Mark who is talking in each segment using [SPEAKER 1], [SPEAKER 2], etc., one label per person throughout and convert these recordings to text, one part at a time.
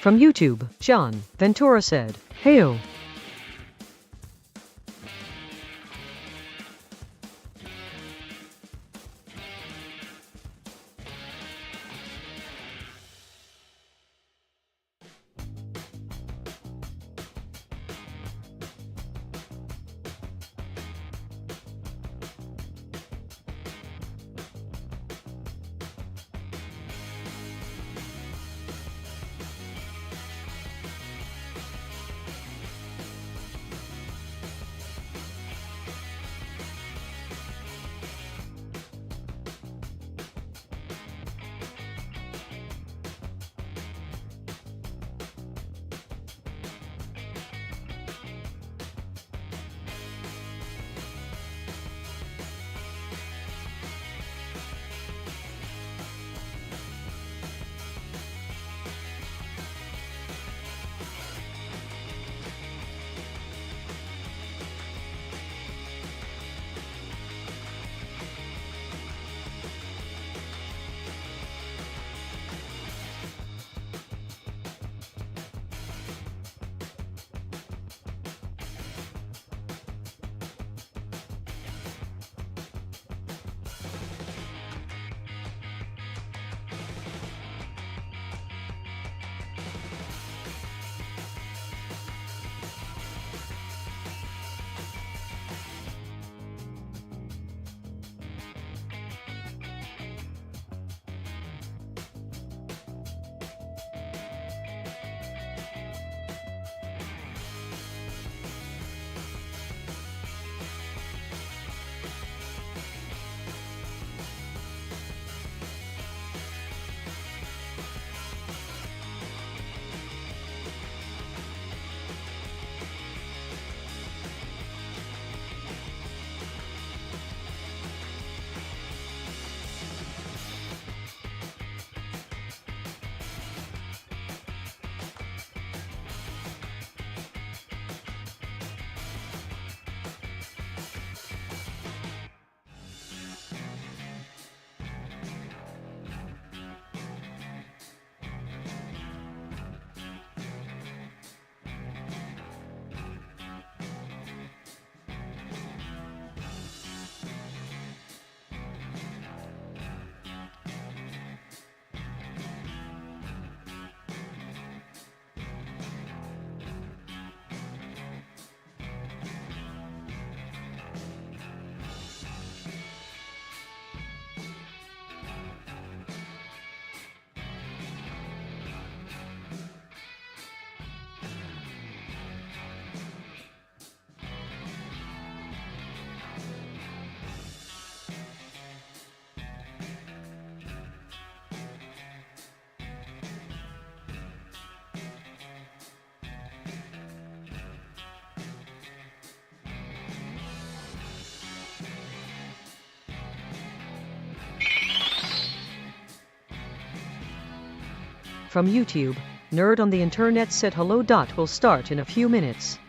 [SPEAKER 1] From YouTube, John Ventura said, "Heyo." From YouTube, Nerd on the Internet said hello. Will start in a few minutes.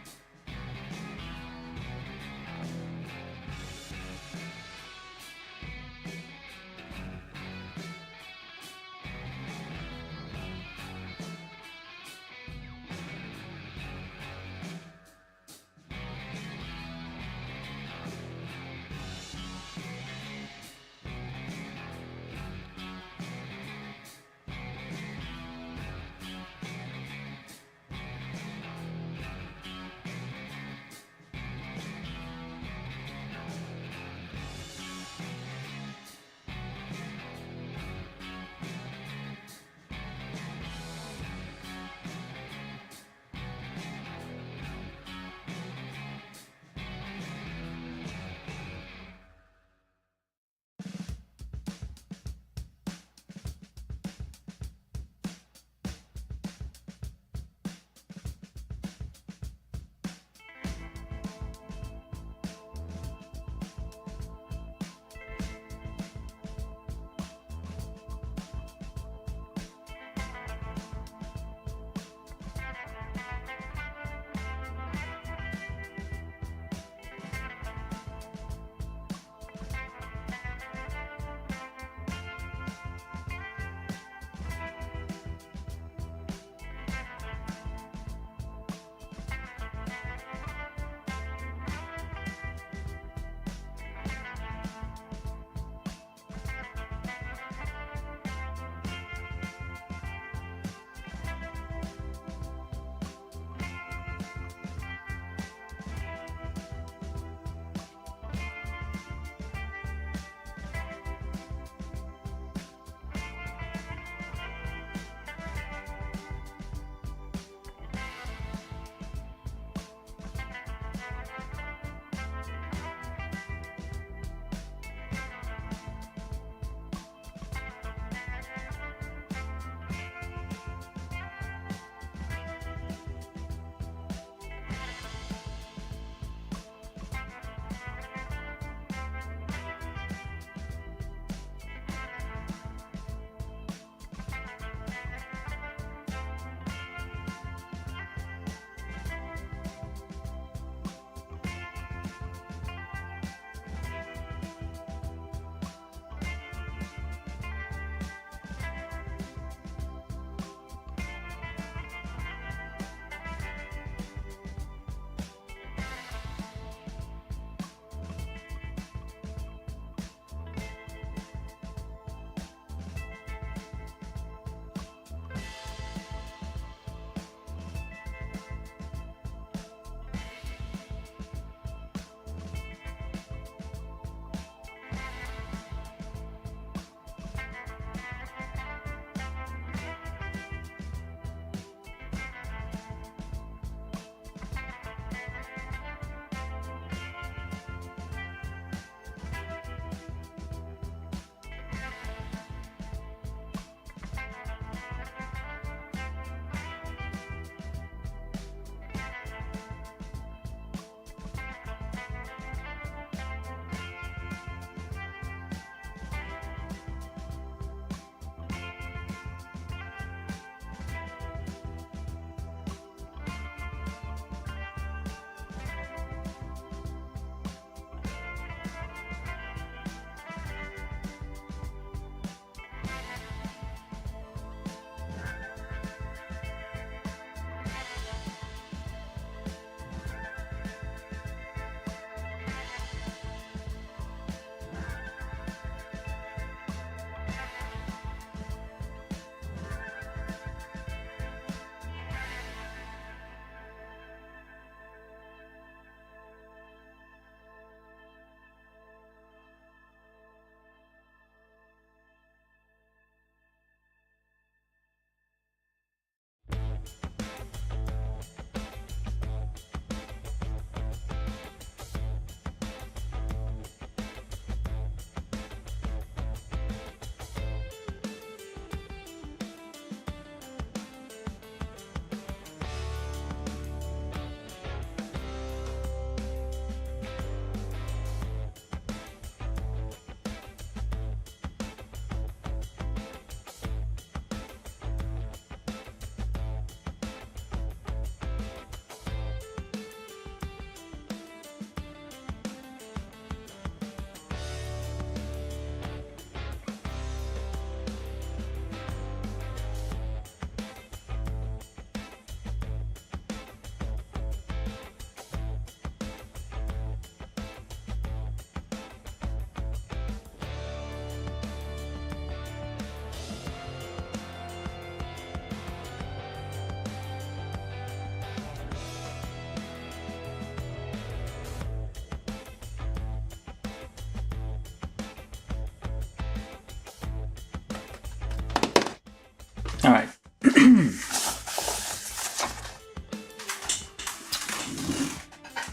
[SPEAKER 2] Alright.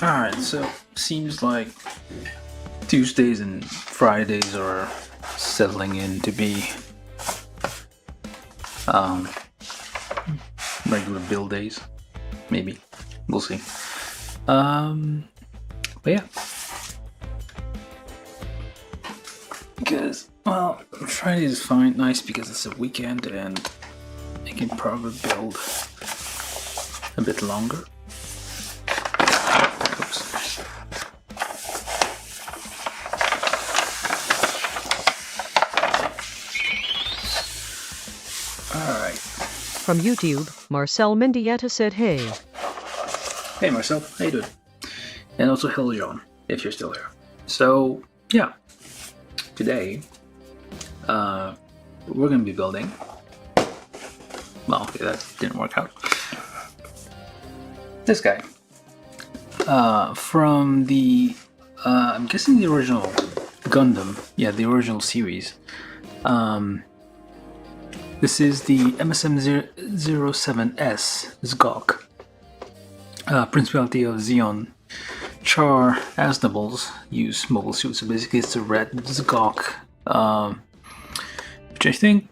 [SPEAKER 2] Alright, so seems like Tuesdays and Fridays are settling in to be regular build days. Maybe. We'll see. But yeah. Because, well, Friday is fine, nice because it's a weekend and I can probably build a bit longer. Oops. Alright.
[SPEAKER 1] From YouTube, Marcel Mendieta said hey.
[SPEAKER 2] Hey Marcel, how you doing? And also hello John, if you're still here. So, yeah. Today, we're gonna be building. Well, okay, that didn't work out. This guy. From the, I'm guessing the original Gundam. Yeah, the original series. This is the MSM-07S Zgok. Principality of Zeon. Char Aznables use mobile suits, so basically it's a red Zgok, which I think,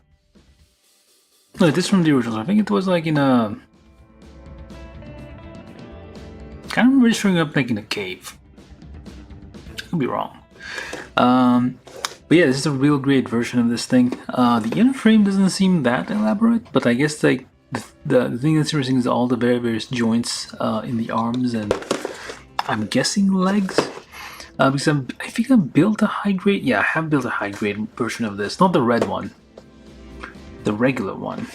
[SPEAKER 2] no, this is from the original. I think it was like in a, kind of remember showing up like in a cave. I could be wrong. But yeah, this is a real great version of this thing. The inner frame doesn't seem that elaborate, but I guess like the thing that's interesting is all the various joints in the arms and I'm guessing legs, because I think I built a high grade. Yeah, I have built a high grade version of this, not the red one, the regular one.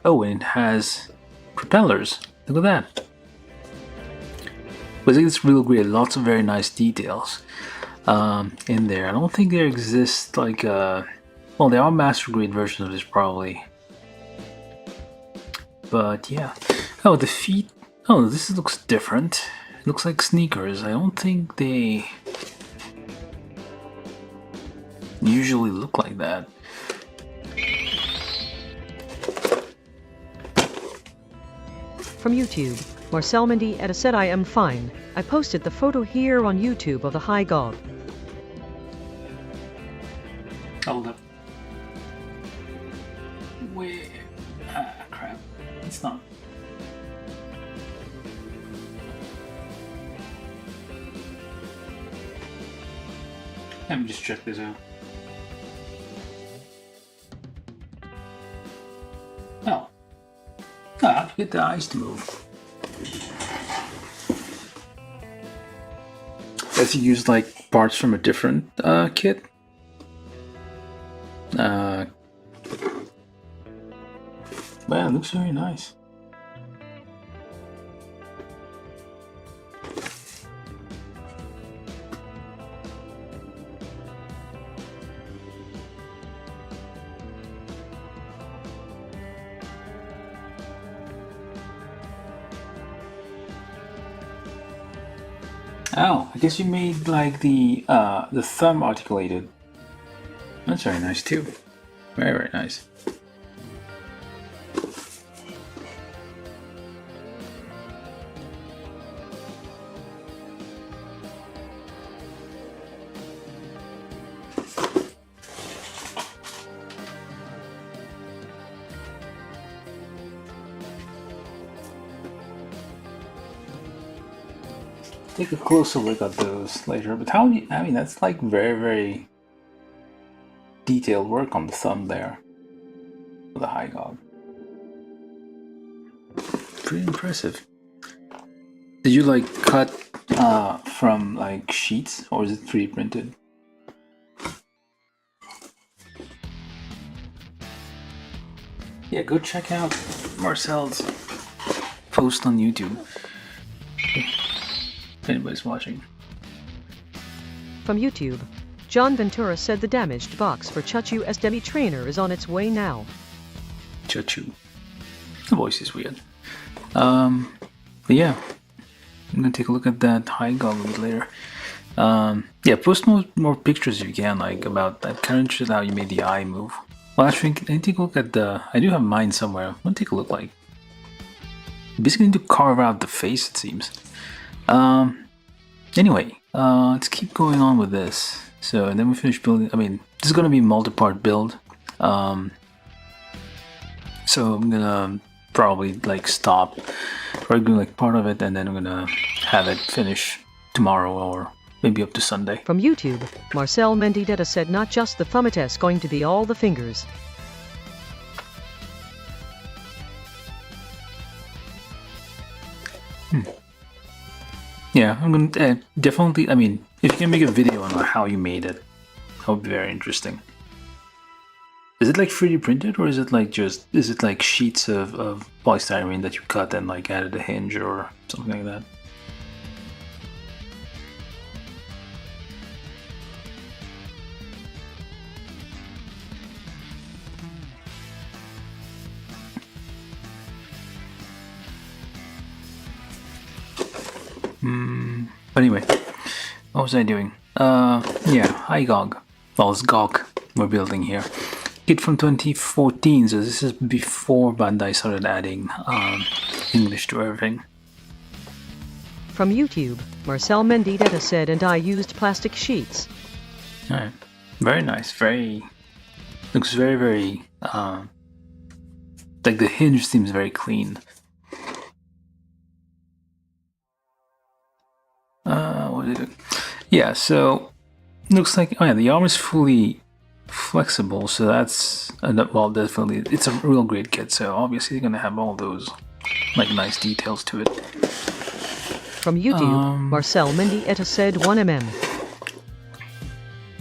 [SPEAKER 2] Oh, and it has propellers. Look at that. But it's real great. Lots of very nice details in there. I don't think there exists like well, there are master grade versions of this probably, but yeah. Oh, the feet. Oh, this looks different. It looks like sneakers. I don't think they usually look like that.
[SPEAKER 1] From YouTube, Marcel Mendieta said I am fine. I posted the photo here on YouTube of the high gob.
[SPEAKER 2] Hold up. Where? Ah, crap. It's not. Let me just check this out. Oh. I have to get the eyes to move. Does he use like parts from a different kit? Well, it looks very nice. Oh, I guess you made like the thumb articulated. That's very nice too. Very, very nice. Take a closer look at those later, but how do you, I mean, that's like very, very detailed work on the thumb there. For the high gob. Pretty impressive. Did you like cut from like sheets or is it 3D printed? Yeah, go check out Marcel's post on YouTube. If anybody's watching.
[SPEAKER 1] From YouTube, John Ventura said the damaged box for Chachu SDemi trainer is on its way now.
[SPEAKER 2] Chachu. The voice is weird. But yeah, I'm gonna take a look at that high gob a little bit later. Yeah, post more pictures if you can, like about that. Kind of interested how you made the eye move. Well, actually, I need to take a look at the. I do have mine somewhere. I'm gonna take a look. Like, basically, need to carve out the face. It seems. Anyway, let's keep going on with this. So, and then we finish building. I mean, this is gonna be a multi-part build. So I'm gonna probably like stop or do like part of it, and then I'm gonna have it finish tomorrow or maybe up to Sunday.
[SPEAKER 1] From YouTube, Marcel Mendidetta said not just the thumb, it's going to be all the fingers.
[SPEAKER 2] Yeah, I'm gonna definitely. I mean, if you can make a video on how you made it, that would be very interesting. Is it like 3D printed, or is it like sheets of polystyrene that you cut and like added a hinge or something like that? But anyway, what was I doing? Yeah, hi GOG. Well, it's GOG we're building here. Kit from 2014, so this is before Bandai started adding English to everything.
[SPEAKER 1] From YouTube, Marcel Mendidetta said, and I used plastic sheets.
[SPEAKER 2] Alright, very nice. Looks very like the hinge seems very clean. What is it? Yeah, so looks like the arm is fully flexible, so that's well, definitely it's a real great kit. So obviously you're gonna have all those like nice details to it.
[SPEAKER 1] From YouTube, Marcel Mendidetta said 1mm.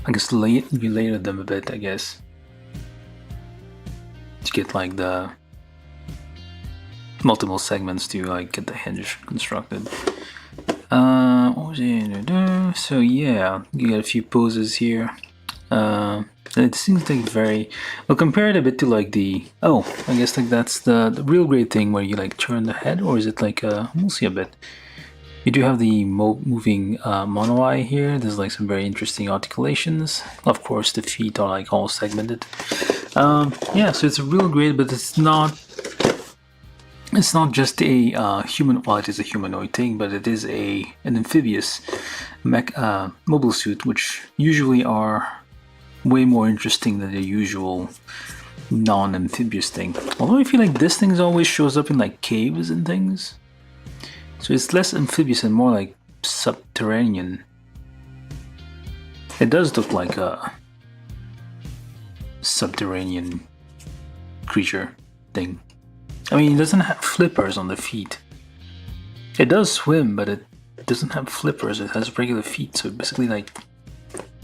[SPEAKER 2] I guess we layered them a bit, I guess, to get like the multiple segments to like get the hinge constructed. What was I gonna do? So yeah, you got a few poses here. It seems like very well. Compare it a bit to like the I guess like that's the real great thing where you like turn the head, or is it like we'll see a bit. You do have the moving mono eye here. There's like some very interesting articulations. Of course, the feet are like all segmented. Yeah, so it's real great, but it's not just a human. Well, it is a humanoid thing, but it is an amphibious mobile suit, which usually are way more interesting than the usual non-amphibious thing. Although I feel like this thing always shows up in like caves and things, so it's less amphibious and more like subterranean. It does look like a subterranean creature thing. I mean, it doesn't have flippers on the feet. It does swim, but it doesn't have flippers. It has regular feet, so it basically like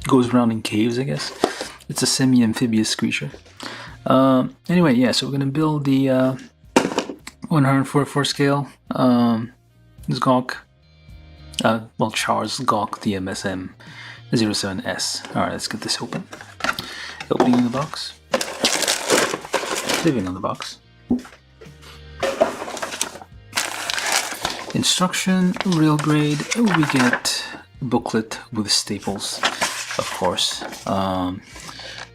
[SPEAKER 2] goes around in caves, I guess. It's a semi-amphibious creature. Anyway, yeah, so we're gonna build the 144 scale Zgok. Well, Char's Zgok, the MSM-07S. Alright, let's get this open. Opening in the box. Living on the box. Instruction, real grade. We get a booklet with staples, of course.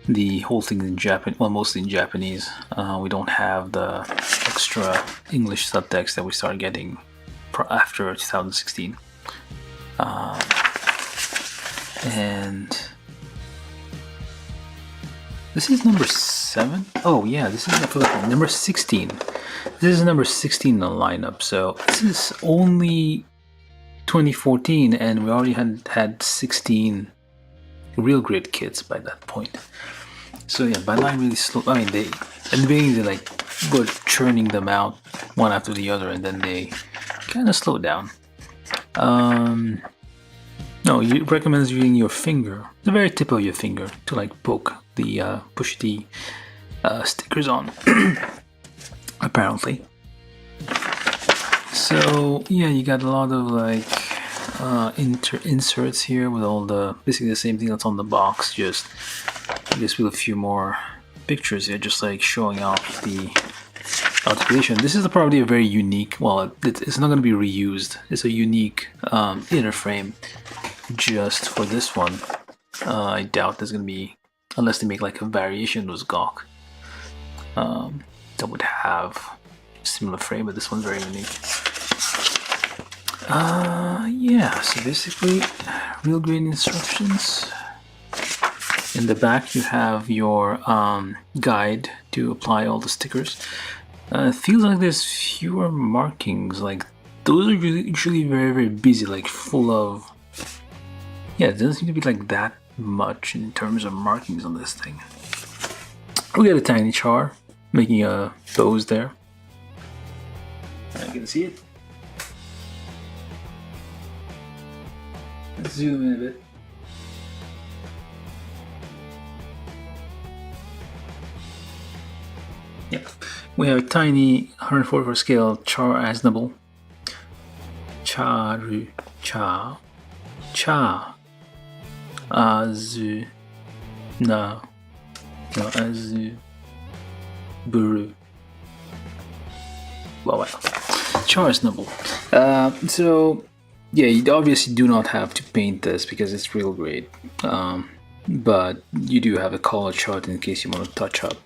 [SPEAKER 2] The whole thing in Japanese, well, mostly in Japanese. We don't have the extra English subtext that we started getting after 2016. And this is number 7. Oh yeah, this is number 16. This is number 16 in the lineup. So this is only 2014, and we already had 16 real great kits by that point. So yeah, Bandai really slow. I mean, at the beginning they like were churning them out one after the other, and then they kind of slowed down. No, you recommends using your finger, the very tip of your finger, to like poke the push the stickers on. Apparently. So yeah, you got a lot of like inserts here with all the basically the same thing that's on the box, just I guess with a few more pictures here, just like showing off the articulation. This is probably a very unique, well, it's not going to be reused. It's a unique inner frame just for this one. I doubt there's going to be, unless they make like a variation with Gok. that would have a similar frame, but this one's very unique. Yeah, so basically, real grade instructions. In the back, you have your guide to apply all the stickers. It feels like there's fewer markings. Like those are usually very busy, like full of. Yeah, it doesn't seem to be like that much in terms of markings on this thing. We got a tiny Char making a pose there. You can see it. Let's zoom in a bit. Yeah, we have a tiny 144 scale Char Aznable. Charu, Cha, Cha, Azu, no, Azu, Buru. Well, Char Aznable. So, yeah, you obviously do not have to paint this because it's real grade. But you do have a color chart in case you want to touch up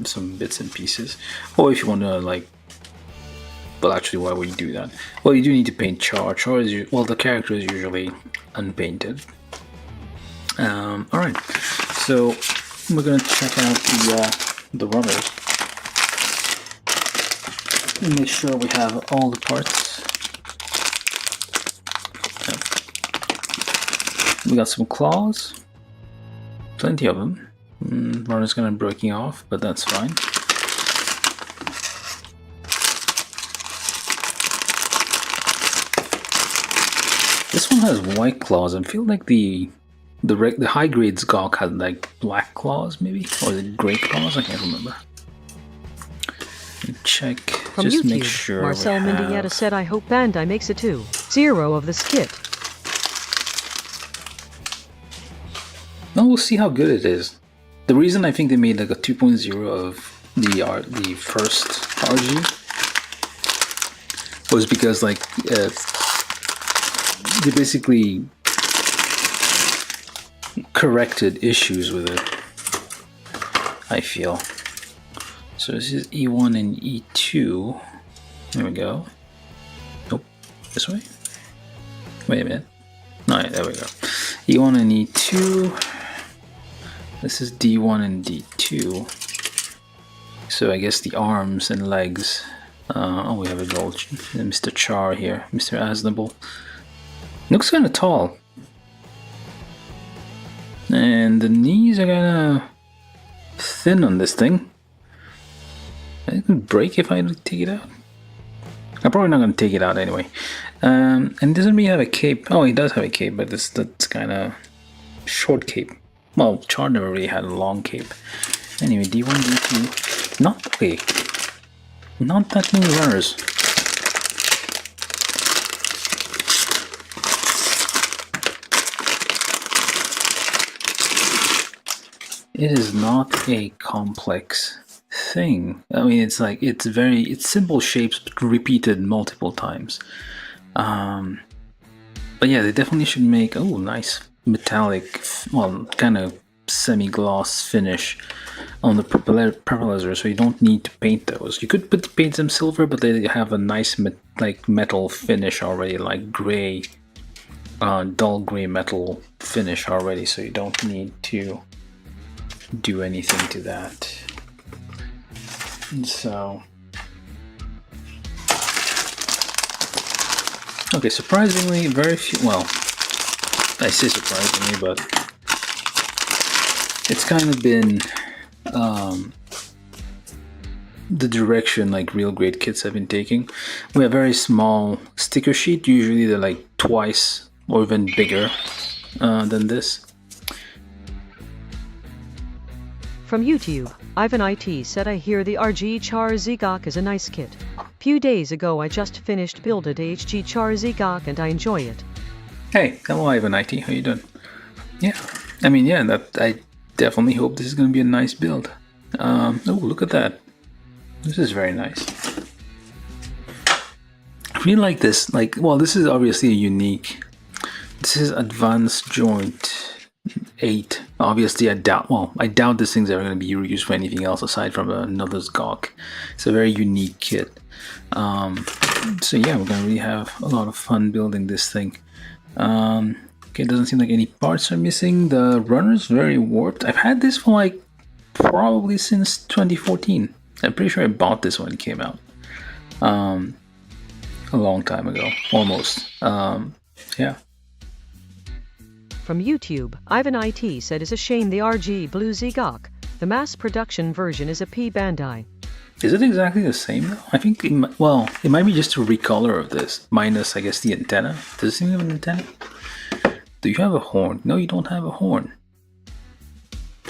[SPEAKER 2] some bits and pieces, or if you want to like. Well, actually, why would you do that? Well, you do need to paint Char. Char is the character is usually unpainted. All right, so we're gonna check out the runners. Make sure we have all the parts. We got some claws. Plenty of them. Runner's kind of breaking off, but that's fine. This one has white claws. I feel like the high grade Gawk had like black claws, maybe, or is it gray claws? I can't remember. Check.
[SPEAKER 1] From
[SPEAKER 2] just
[SPEAKER 1] YouTube,
[SPEAKER 2] make sure.
[SPEAKER 1] Marcel Mendieta said, "I hope Bandai makes a 2.0 of this kit."
[SPEAKER 2] No, we'll see how good it is. The reason I think they made like a 2.0 of the first RG was because like they basically corrected issues with it, I feel. So this is E1 and E2. There we go. Nope, this way. Wait a minute. No, yeah, there we go. E1 and E2. This is D1 and D2. So I guess the arms and legs. Oh, we have a gold Mr. Char here, Mr. Aznable. Looks kind of tall. And the knees are kind of thin on this thing. It could break if I take it out. I'm probably not going to take it out anyway. And doesn't he have a cape? Oh, he does have a cape, but that's kind of short cape. Well, Char never really had a long cape. Anyway, D1, D2. Not that many runners. It is not a complex thing. I mean, it's like it's simple shapes but repeated multiple times. But yeah, they definitely should make nice metallic, well, kind of semi-gloss finish on the propellers, so you don't need to paint those. You could paint them silver, but they have a nice metal finish already, like gray, dull gray metal finish already, so you don't need to do anything to that. And so, okay, surprisingly, very few. Well, I say surprisingly, but it's kind of been the direction like real grade kits have been taking. We have very small sticker sheet. Usually they're like twice or even bigger than this.
[SPEAKER 1] From YouTube, Ivan IT said, "I hear the RG Char Zgok is a nice kit. Few days ago I just finished builded HG Char Zgok and I enjoy it."
[SPEAKER 2] Hey, hello Ivan IT, how you doing? Yeah, I mean, yeah, I definitely hope this is going to be a nice build. Oh, look at that. This is very nice. I really like this. Well, this is obviously a unique. This is Advanced Joint 8 Obviously, I doubt this thing's ever going to be reused for anything else aside from another Gawk. It's a very unique kit. So yeah, we're going to really have a lot of fun building this thing. Okay, it doesn't seem like any parts are missing. The runner's very warped. I've had this for like probably since 2014. I'm pretty sure I bought this when it came out. A long time ago, almost. Yeah.
[SPEAKER 1] From YouTube, Ivan IT said it's a shame the RG Blue Zeok. The mass production version is a P Bandai.
[SPEAKER 2] Is it exactly the same though? I think, it might be just a recolor of this, minus, I guess, the antenna. Does it seem to have an antenna? Do you have a horn? No, you don't have a horn.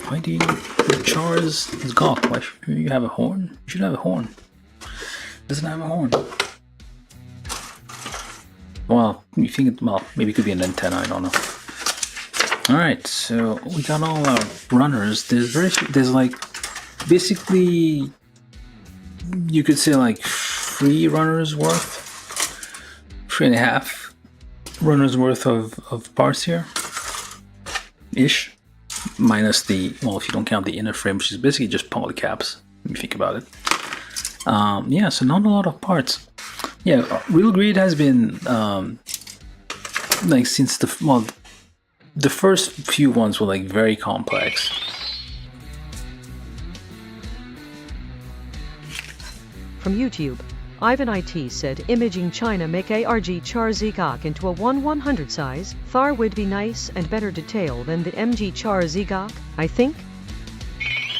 [SPEAKER 2] Why do you need the Char's Gawk? Why should you have a horn? You should have a horn. Doesn't have a horn. Well, you think it, maybe it could be an antenna, I don't know. Alright, so we got all our runners. There's like, basically, you could say like 3 runners worth, 3.5 runners worth of parts here, ish, minus the, well, if you don't count the inner frame, which is basically just polycaps, if you think about it. Yeah, so not a lot of parts. Yeah, Real Greed has been, like, since the first few ones were like very complex.
[SPEAKER 1] From YouTube, Ivan IT said Imaging China make ARG Char Zeok into a 1/100 size. Thar would be nice and better detail than the MG Char Zeok, I think.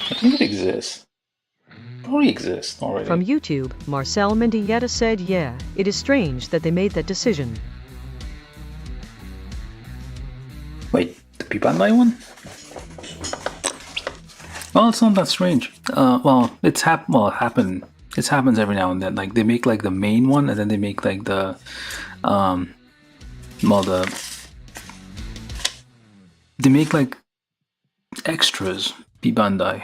[SPEAKER 2] I think it exists. Probably exists already.
[SPEAKER 1] From YouTube, Marcel Mendieta said yeah, it is strange that they made that decision.
[SPEAKER 2] Wait, the P Bandai one? Well, it's not that strange. It happens every now and then. Like they make like the main one, and then they make like they make like extras P Bandai,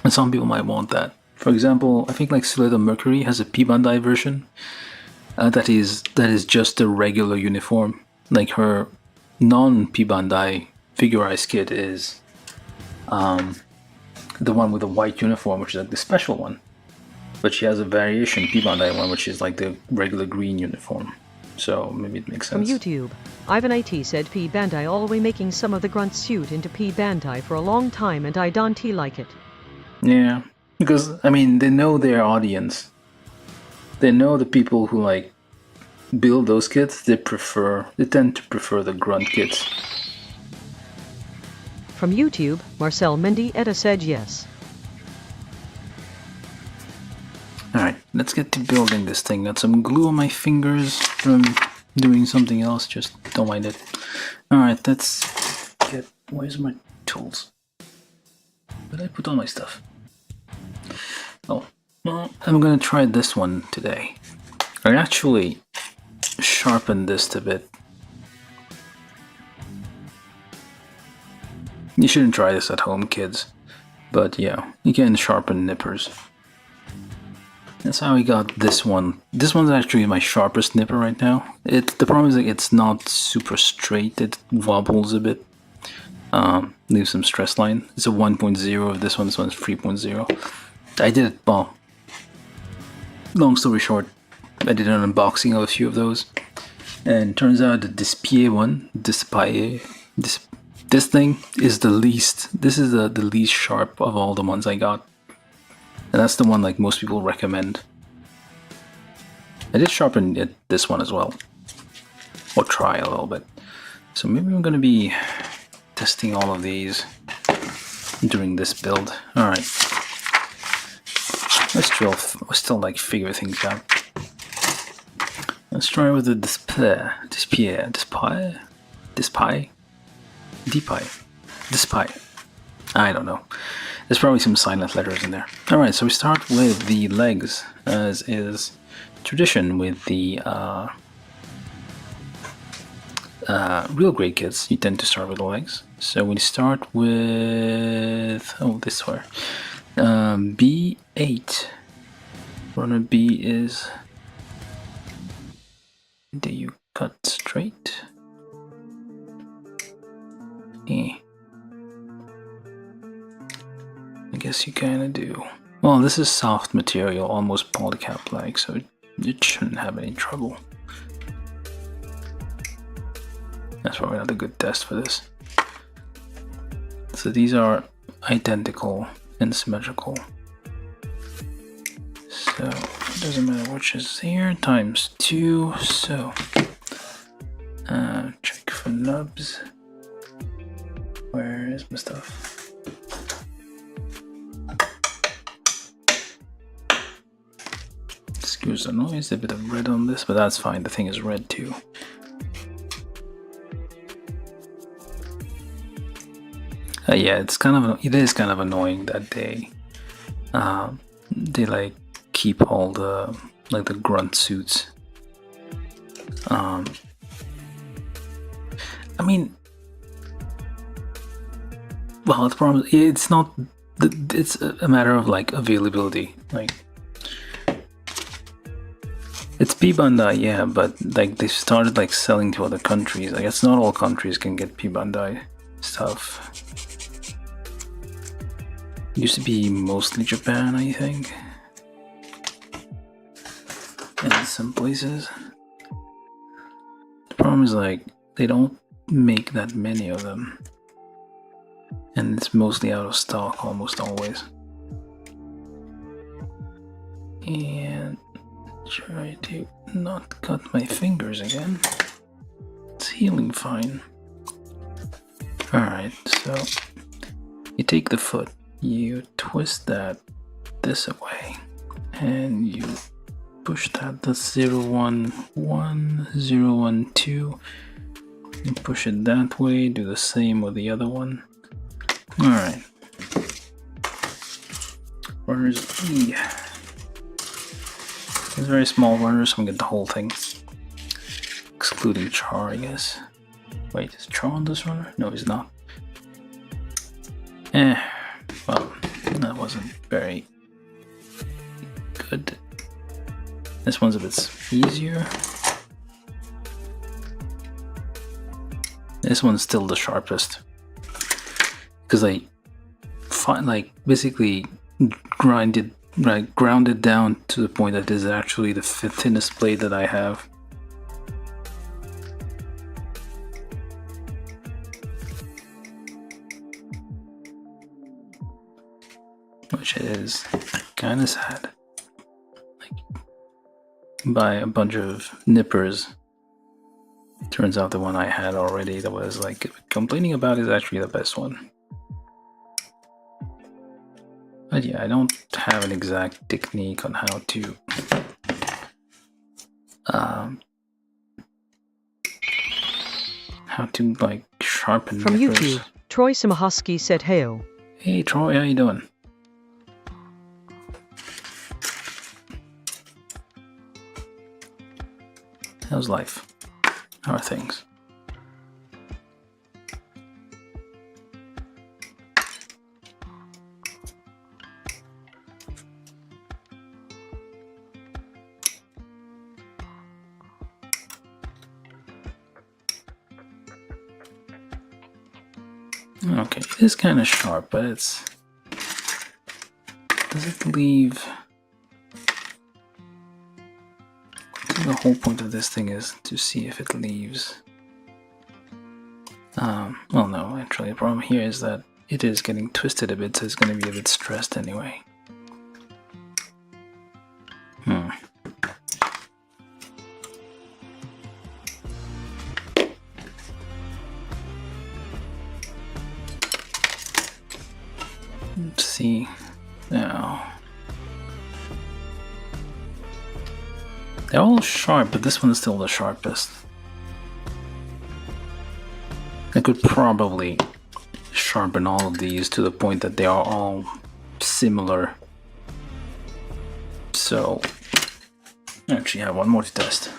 [SPEAKER 2] and some people might want that. For example, I think like Silhouette Mercury has a P Bandai version that is just a regular uniform. Like her non-P Bandai figurized kit is the one with the white uniform, which is like the special one. But she has a variation P Bandai one, which is like the regular green uniform. So maybe it makes sense.
[SPEAKER 1] From YouTube, Ivan IT said P Bandai always making some of the grunt suit into P Bandai for a long time, and I don't like it.
[SPEAKER 2] Yeah, because I mean they know their audience. They know the people who like build those kits. They tend to prefer the grunt kits.
[SPEAKER 1] From YouTube, Marcel Mendieta said yes.
[SPEAKER 2] Alright, let's get to building this thing. Got some glue on my fingers from doing something else, just don't mind it. Alright, let's get... Where's my tools? Where did I put all my stuff? Oh, well, I'm gonna try this one today. I actually sharpened this a bit. You shouldn't try this at home, kids. But yeah, you can sharpen nippers. That's how we got this one. This one's actually my sharpest nipper right now. The problem is that it's not super straight. It wobbles a bit. Leaves some stress line. It's a 1.0 this one's 3.0. I did it, well, long story short, I did an unboxing of a few of those. And turns out the Dispie one, this thing is the least, this is the least sharp of all the ones I got. And that's the one like most people recommend. I did sharpen this one as well. Or try a little bit. So maybe I'm going to be testing all of these during this build. Alright. Let's still like figure things out. Let's try with the Dispie. I don't know. There's probably some silent letters in there. Alright, so we start with the legs, as is tradition with the real grade kits. You tend to start with the legs. So we start with, this one. B8. Runner B is, do you cut straight? guess you kind of do. Well, this is soft material, almost polycap-like, so it shouldn't have any trouble. That's probably not a good test for this. So these are identical and symmetrical. So it doesn't matter which is here, times 2. So check for nubs. Where is my stuff? Excuse the noise, a bit of red on this, but that's fine. The thing is red too. Yeah, it is kind of annoying that they like keep all the the grunt suits. I mean, well, the problem it's not. It's a matter of like availability. Like it's P Bandai, yeah, but like they started like selling to other countries. I guess not all countries can get P Bandai stuff. Used to be mostly Japan, I think, and some places. The problem is like they don't make that many of them, and it's mostly out of stock almost always. And try to not cut my fingers again. It's healing fine. Alright, so you take the foot, you twist that this away, and you push that to 011, 012, and push it that way, do the same with the other one. Alright. Runners E. It's very small runners, so I'm gonna get the whole thing. Excluding Char, I guess. Wait, is Char on this runner? No, he's not. Well, that wasn't very good. This one's a bit easier. This one's still the sharpest. Because I basically ground it down to the point that this is actually the thinnest blade that I have. Which is kind of sad. Like, by a bunch of nippers. Turns out the one I had already that was like complaining about is actually the best one. But yeah, I don't have an exact technique on how to like sharpen
[SPEAKER 1] From
[SPEAKER 2] nippers.
[SPEAKER 1] YouTube, Troy Simahusky said heyo.
[SPEAKER 2] Hey Troy, how you doing? How's life? How are things? Okay, it is kind of sharp, but it's... Does it leave... The whole point of this thing is to see if it leaves. Well, no, actually, the problem here is that it is getting twisted a bit, so it's going to be a bit stressed anyway. Let's see now. They're all sharp, but this one is still the sharpest. I could probably sharpen all of these to the point that they are all similar. So, I actually have one more to test.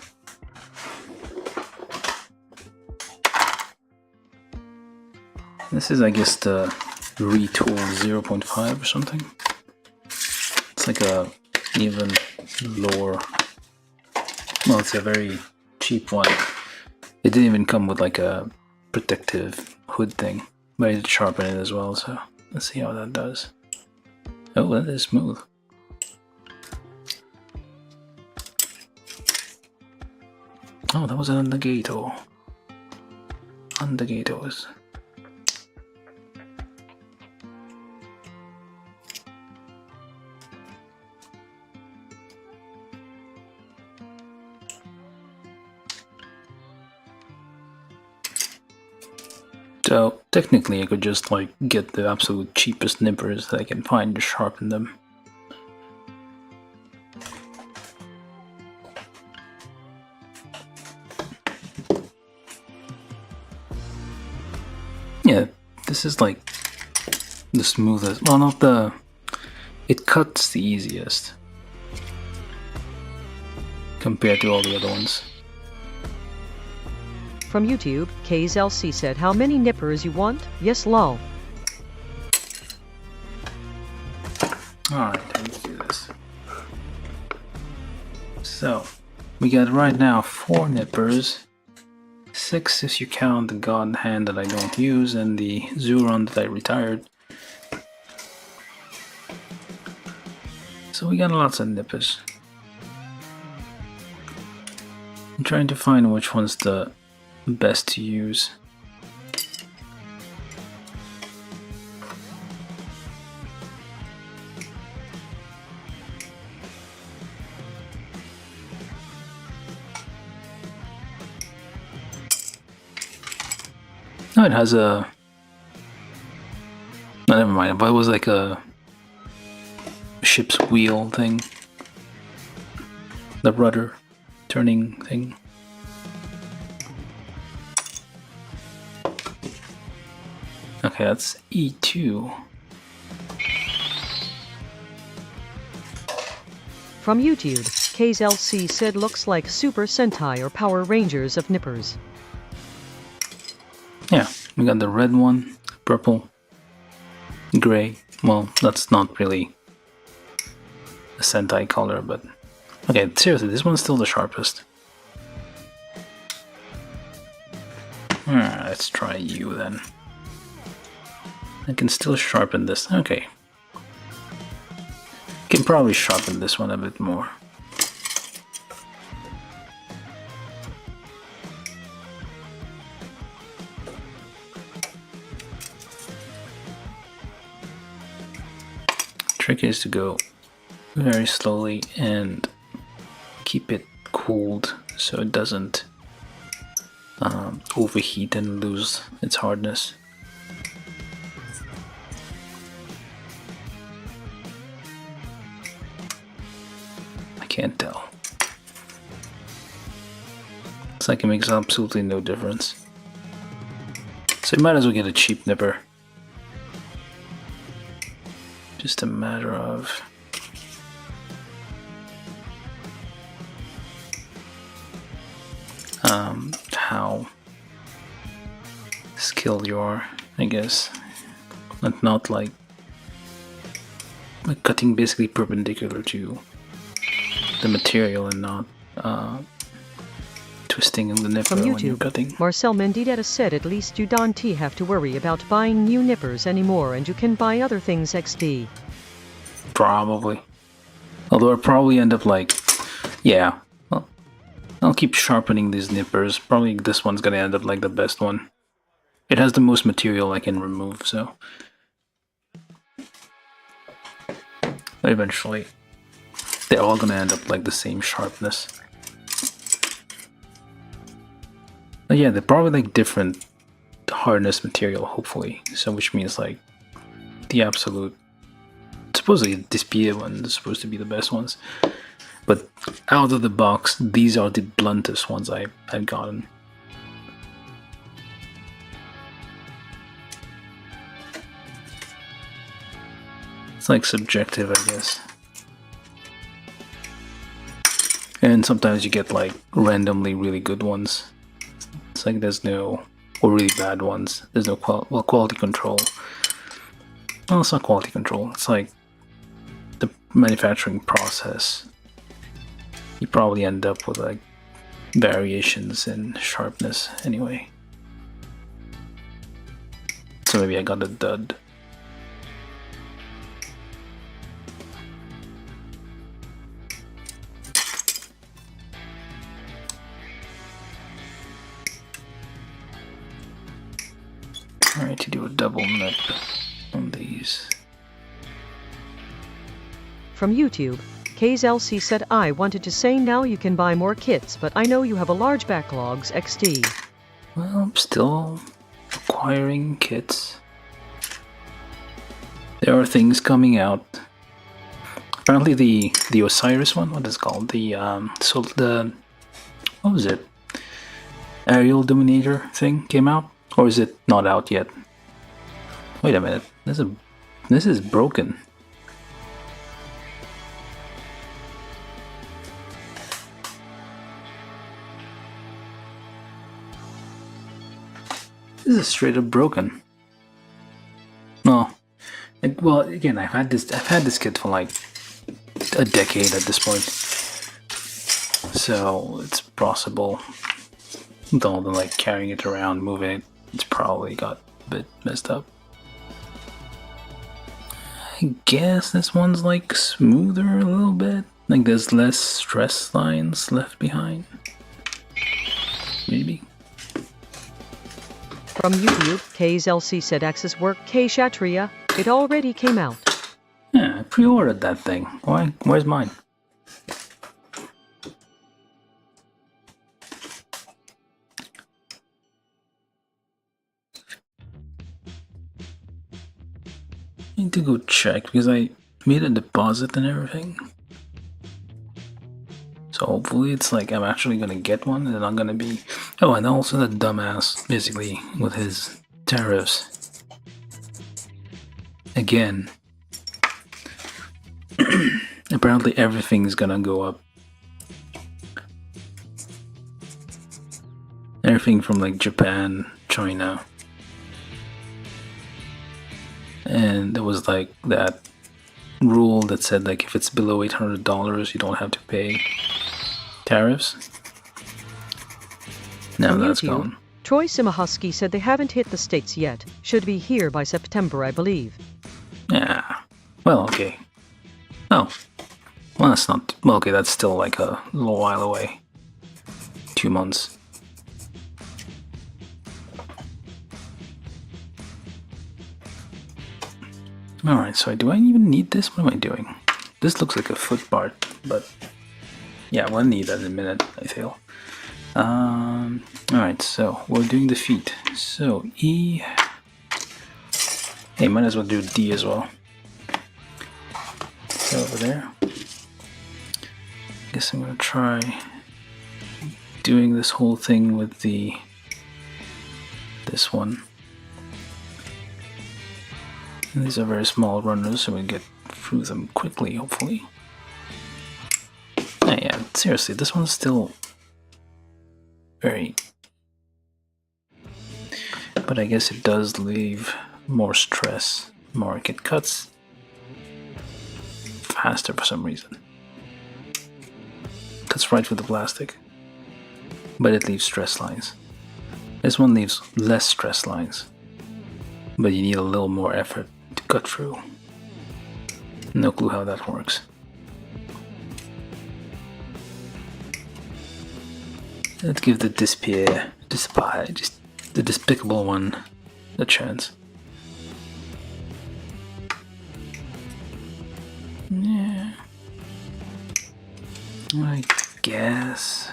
[SPEAKER 2] This is, I guess, the Retool 0.5 or something. It's like a even lower. Well, it's a very cheap one. It didn't even come with like a protective hood thing, but I did sharpen it as well, so let's see how that does. Oh, that is smooth. Oh, that was an Undergato. Undergatos. So technically I could just like get the absolute cheapest nippers that I can find to sharpen them. Yeah, this is like the smoothest, well not the, it cuts the easiest compared to all the other ones.
[SPEAKER 1] From YouTube, KZLC said, how many nippers you want? Yes, lol.
[SPEAKER 2] Alright, let's do this. So, we got right now 4 nippers, 6 if you count the God Hand that I don't use and the Zeon that I retired. So we got lots of nippers. I'm trying to find which one's the best to use. No, it has a... No, never mind, but it was like a ship's wheel thing. The rudder turning thing. Okay, that's E2.
[SPEAKER 1] From YouTube, KZLC said, looks like Super Sentai or Power Rangers of nippers.
[SPEAKER 2] Yeah, we got the red one, purple, gray. Well, that's not really a Sentai color, but... Okay, seriously, this one's still the sharpest. Alright, let's try you then. I can still sharpen this. Okay. Can probably sharpen this one a bit more. Trick is to go very slowly and keep it cooled so it doesn't overheat and lose its hardness. I can't tell. It's like it makes absolutely no difference. So you might as well get a cheap nipper. Just a matter of how skilled you are, I guess. And not like cutting basically perpendicular to the material and not twisting the nipper
[SPEAKER 1] From
[SPEAKER 2] when you're
[SPEAKER 1] YouTube,
[SPEAKER 2] cutting.
[SPEAKER 1] Marcel Mendita said, at least you don't have to worry about buying new nippers anymore and you can buy other things XD.
[SPEAKER 2] Probably. Although I'll probably end up like, yeah, well, I'll keep sharpening these nippers. Probably this one's gonna end up like the best one. It has the most material I can remove, so eventually they're all gonna end up like the same sharpness. But yeah, they're probably like different hardness material, hopefully. So which means like the absolute, supposedly the speed ones are supposed to be the best ones. But out of the box, these are the bluntest ones I've gotten. It's like subjective, I guess. And sometimes you get like randomly really good ones. It's like there's no, or really bad ones. There's no quality control. Well, it's not quality control. It's like the manufacturing process. You probably end up with like variations in sharpness anyway. So maybe I got a dud. try to do a double nip on these.
[SPEAKER 1] From YouTube, K's LC said, I wanted to say now you can buy more kits, but I know you have a large backlogs XD.
[SPEAKER 2] Well, I'm still acquiring kits. There are things coming out. Apparently the Osiris one, what is it called? What was it? Aerial Dominator thing came out? Or is it not out yet? Wait a minute. This is broken. This is straight up broken. No. Well, again, I've had this kit for like a decade at this point, so it's possible. Though than like carrying it around, moving it, it's probably got a bit messed up. I guess this one's like smoother a little bit. Like there's less stress lines left behind. Maybe.
[SPEAKER 1] From YouTube, K's LC said Access Work K Shatria, it already came out.
[SPEAKER 2] Yeah, I pre-ordered that thing. Where's mine? I need to go check because I made a deposit and everything. So hopefully it's like I'm actually gonna get one and I'm gonna be... Oh, and also that dumbass, basically, with his tariffs. Again. Apparently everything's gonna go up. Everything from like Japan, China. And there was like that rule that said like if it's below $800 you don't have to pay tariffs. Now that's gone.
[SPEAKER 1] Troy Simahusky said they haven't hit the States yet. Should be here by September, I believe.
[SPEAKER 2] Yeah. Well, okay. Oh. Well, that's not... Well, okay, that's still like a little while away. 2 months. Alright, so do I even need this? What am I doing? This looks like a foot part, but... Yeah, we'll need that in a minute, I feel. Alright, so we're doing the feet. So, E... Hey, might as well do D as well. So over there. Guess I'm gonna try doing this whole thing with this one. And these are very small runners, so we get through them quickly, hopefully. Yeah, seriously, this one's still very... But I guess it does leave more stress. More it get cuts faster for some reason. Cuts right with the plastic. But it leaves stress lines. This one leaves less stress lines. But you need a little more effort to cut through. No clue how that works. Let's give the just the despicable one a chance. Yeah. I guess.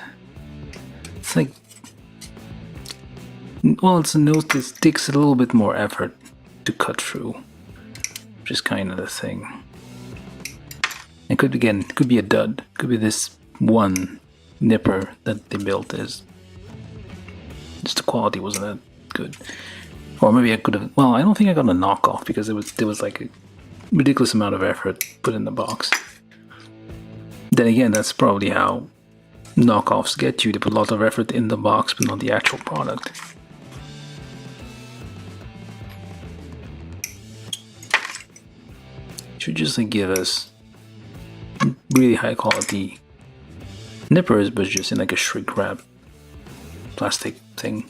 [SPEAKER 2] It's like... Well, it's a note that takes a little bit more effort to cut through. Which is kind of the thing. It could, again, it could be a dud. It could be this one nipper that they built is... Just the quality wasn't that good. Or maybe I could have... Well, I don't think I got a knockoff because there was like a ridiculous amount of effort put in the box. Then again, that's probably how knockoffs get you. They put a lot of effort in the box, but not the actual product. Should just like give us really high quality nippers, but just in like a shrink wrap plastic thing.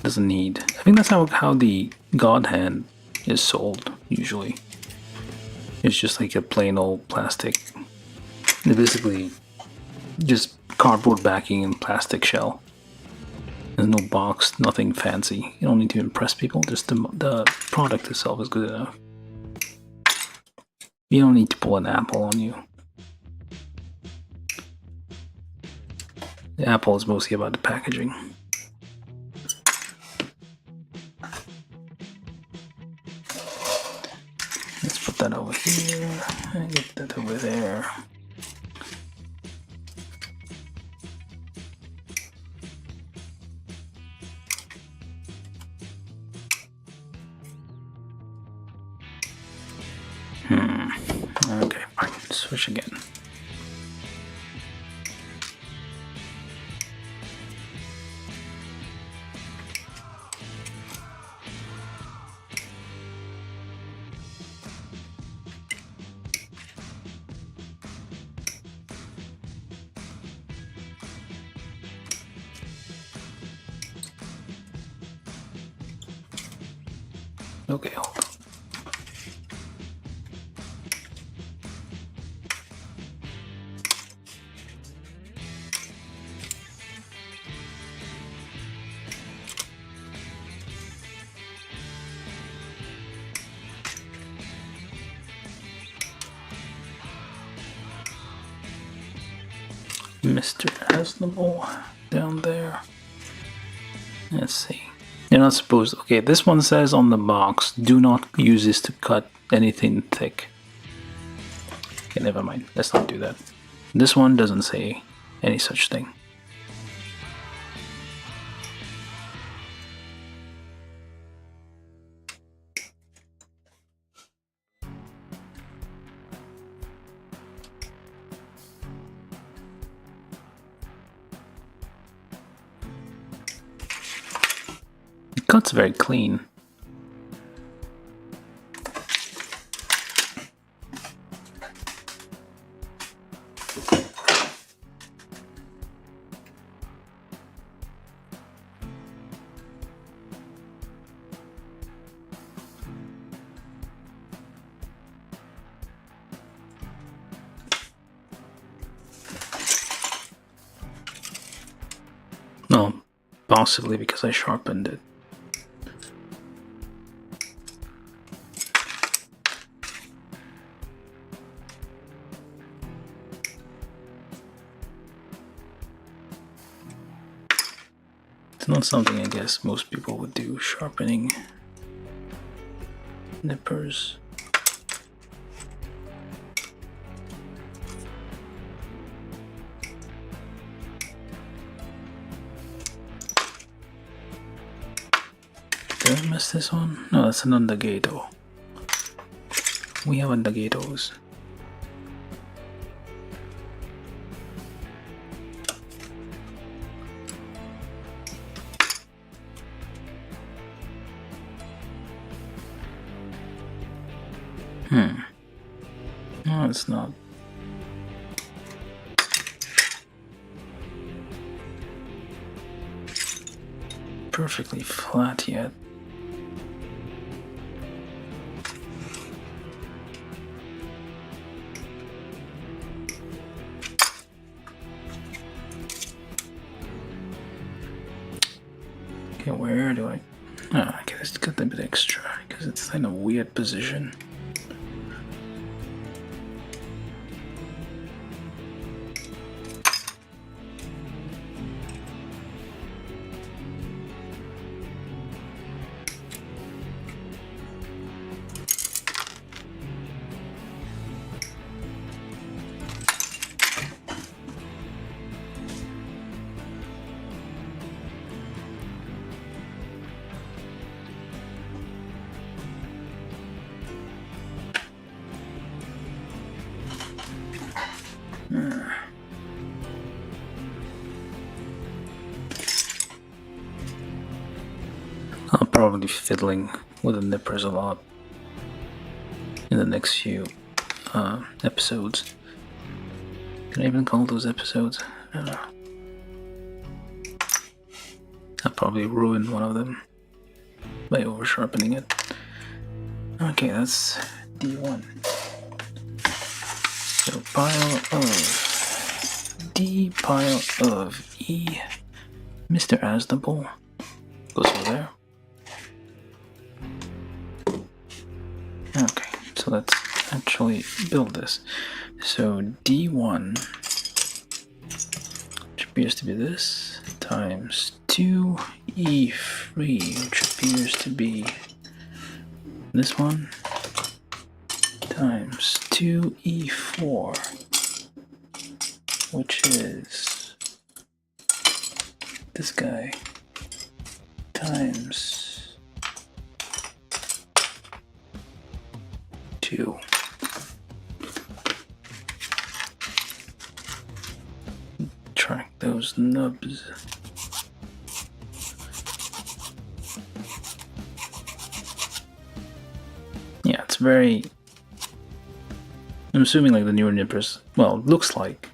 [SPEAKER 2] Doesn't need... I think that's how the God Hand is sold usually. It's just like a plain old plastic. They're basically just cardboard backing and plastic shell. And There's no box, nothing fancy. You don't need to impress people, just the product itself is good enough. You don't need to pull an Apple on you. The Apple is mostly about the packaging. Let's put that over here and get that over there. Okay, fine. Switch again. Okay, hold on. Mr. Aznable down there. Let's see. You're not supposed. Okay, this one says on the box, do not use this to cut anything thick. Okay, never mind. Let's not do that. This one doesn't say any such thing. It cuts very clean. No, possibly because I sharpened it. It's not something I guess most people would do, sharpening nippers. Did I miss this one? No, that's an Undagato. We have Undagatos. No, it's not. Perfectly flat yet. Okay, where do I... I guess got a bit extra because it's in a weird position. I'll probably be fiddling with the nippers a lot in the next few episodes. Can I even call those episodes? I don't know. I'll probably ruin one of them by over sharpening it. Okay, that's D1. So pile of D, pile of E, Mr. Aznable goes over there. Okay, so let's actually build this. So D1, which appears to be this, times 2E3, which appears to be this one, times 2E4, which is this guy, times 2. Track those nubs. Yeah, it's very... I'm assuming like the newer nippers, well, it looks like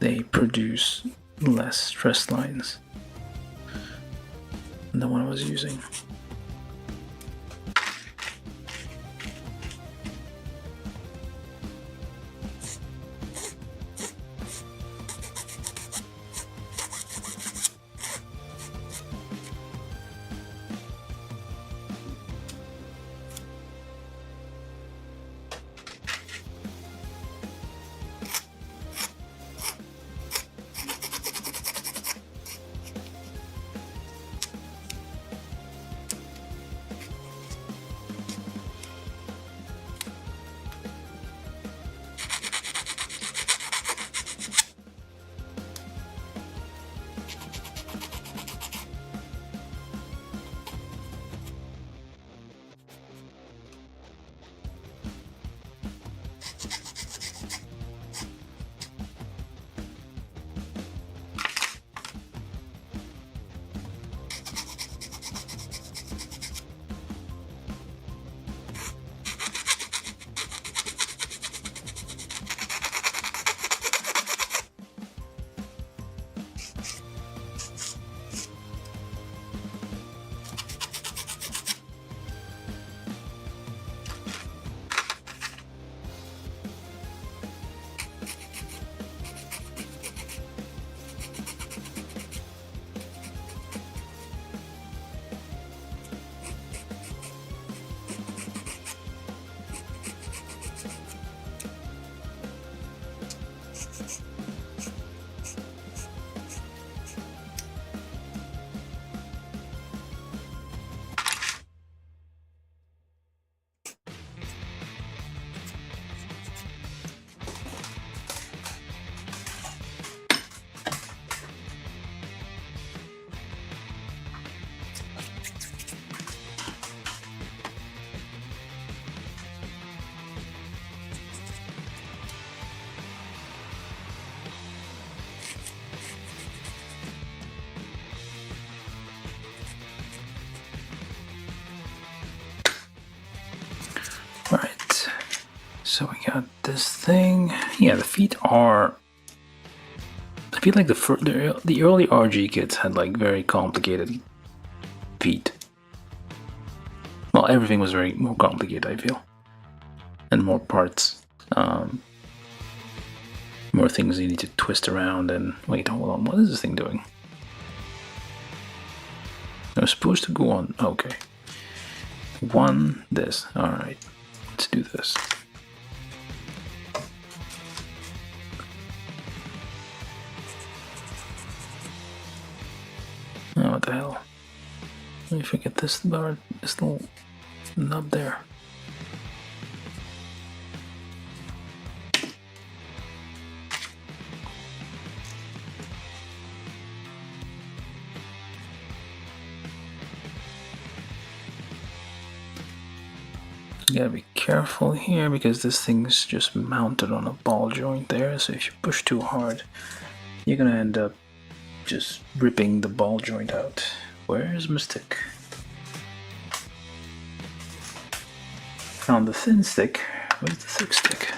[SPEAKER 2] they produce less stress lines than the one I was using. Right, so we got this thing. Yeah, the feet are... I feel like the early RG kits had like very complicated feet. Well, everything was very more complicated, I feel. And more parts. More things you need to twist around and... Wait, hold on, what is this thing doing? I was supposed to go on... Okay. This. Alright. Let's do this. Oh, what the hell? Let me forget this bar, this little nub there. You gotta be careful here because this thing's just mounted on a ball joint there, so if you push too hard, you're gonna end up just ripping the ball joint out. Where's my stick? Found the thin stick. Where's the thick stick?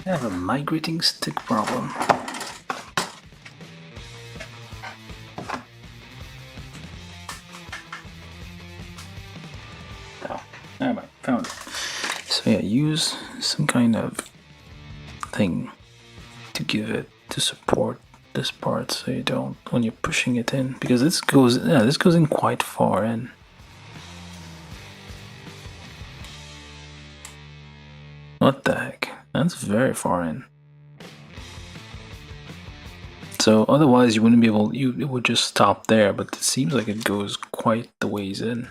[SPEAKER 2] I have a migrating stick problem. yeah, use some kind of thing to give it to support this part, so you don't when you're pushing it in, because this goes in quite far in. What the heck? That's very far in. So otherwise you wouldn't be able, it would just stop there, but it seems like it goes quite the ways in.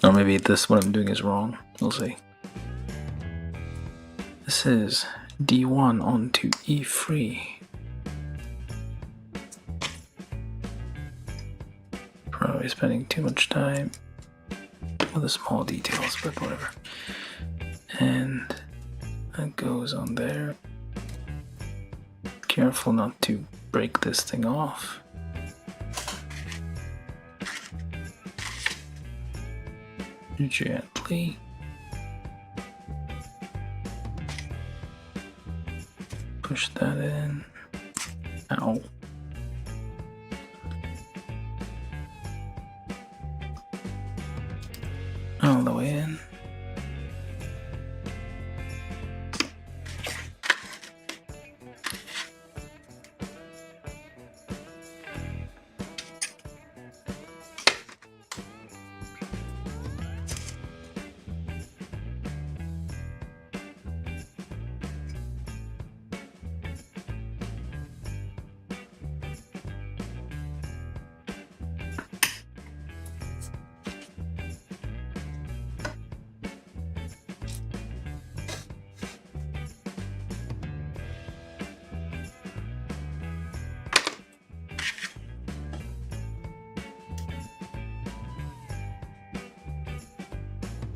[SPEAKER 2] Or maybe this, what I'm doing is wrong. We'll see. This is D1 onto E3. Probably spending too much time with the small details, but whatever. And that goes on there. Careful not to break this thing off. Gently. Push that in. Ow. All the way in.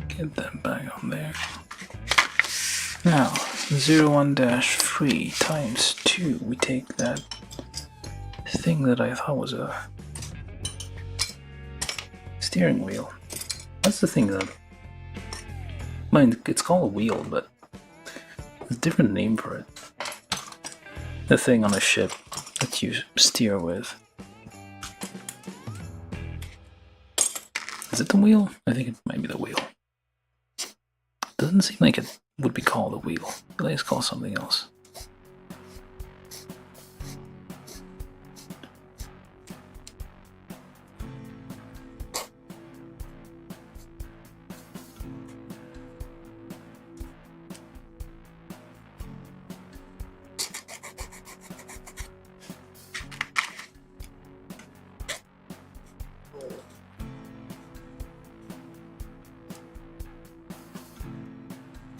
[SPEAKER 2] Get that back on there. Now, 01-3 times 2. We take that thing that I thought was a steering wheel. That's the thing that, mind, it's called a wheel, but there's a different name for it. The thing on a ship that you steer with. Is it the wheel? I think it might be the wheel. Doesn't seem like it would be called a wheel. Let's call something else.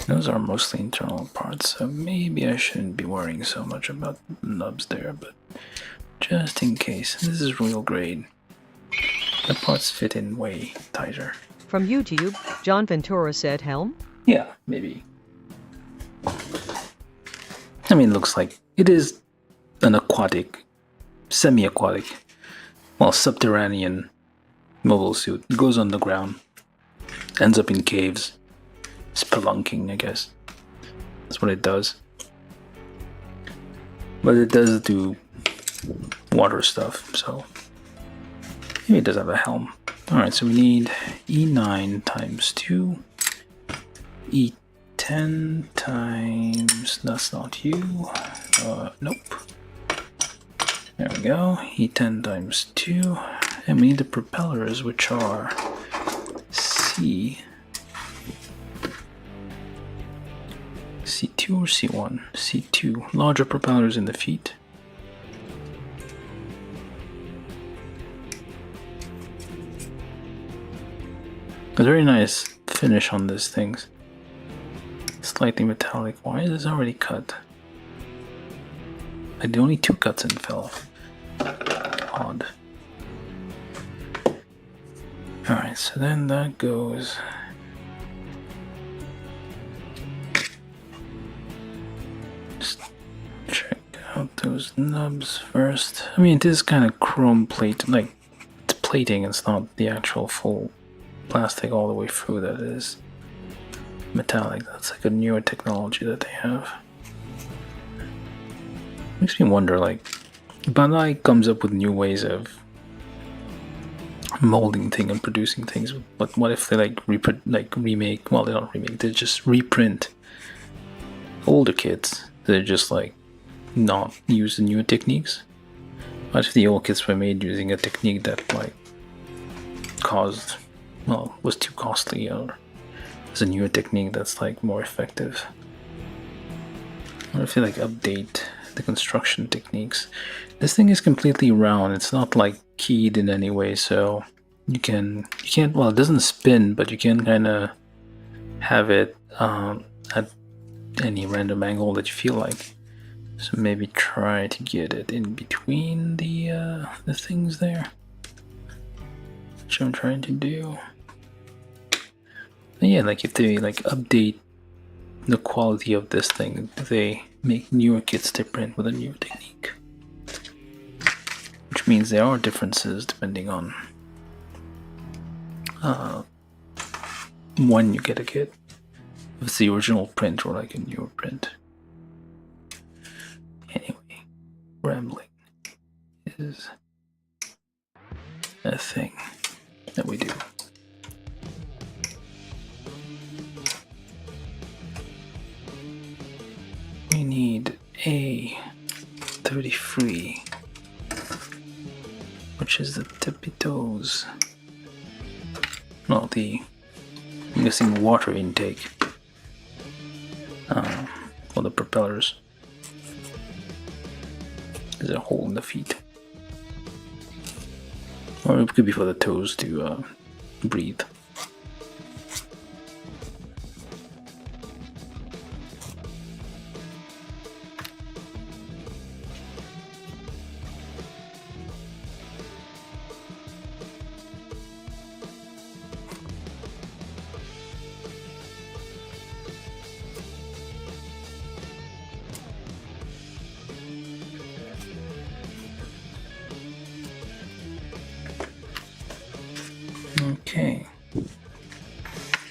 [SPEAKER 2] Those are mostly internal parts, so maybe I shouldn't be worrying so much about nubs there, but just in case, this is real grade. The parts fit in way tighter.
[SPEAKER 1] From YouTube, John Ventura said helm?
[SPEAKER 2] Yeah, maybe. I mean, it looks like it is an aquatic, semi-aquatic, well, subterranean mobile suit. It goes underground, ends up in caves. Spelunking, I guess. That's what it does. But it does do water stuff, so maybe it does have a helm. Alright, so we need E9 times 2. E10 times... that's not you. Nope. There we go. E10 times 2. And we need the propellers, which are C... C2 or C1? C2. Larger propellers in the feet. A very nice finish on these things. Slightly metallic. Why is this already cut? Like the only 2 cuts and fell off. Odd. Alright, so then that goes... just check out those nubs first. I mean, it is kind of chrome plate, like it's plating, it's not the actual full plastic all the way through that is metallic. That's like a newer technology that they have. Makes me wonder, like, Bandai comes up with new ways of molding thing and producing things. But what if they like remake? Well, they don't remake. They just reprint older kits. They're just like not use the newer techniques. What if the old kits were made using a technique that like was too costly, or there's a newer technique that's like more effective? What if they like update the construction techniques? This thing is completely round. It's not like keyed in any way, so you can't. Well, it doesn't spin, but you can kind of have it at any random angle that you feel like. So maybe try to get it in between the things there, which I'm trying to do. But yeah, like if they like update the quality of this thing, they make newer kits to print with a newer technique, which means there are differences depending on when you get a kit, if it's the original print or like a newer print. Anyway, rambling is a thing that we do. We need a 33, which is the tippy toes. Well, I'm guessing water intake for the propellers. There's a hole in the feet, or it could be for the toes to breathe. Okay,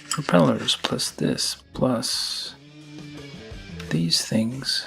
[SPEAKER 2] propellers plus this plus these things.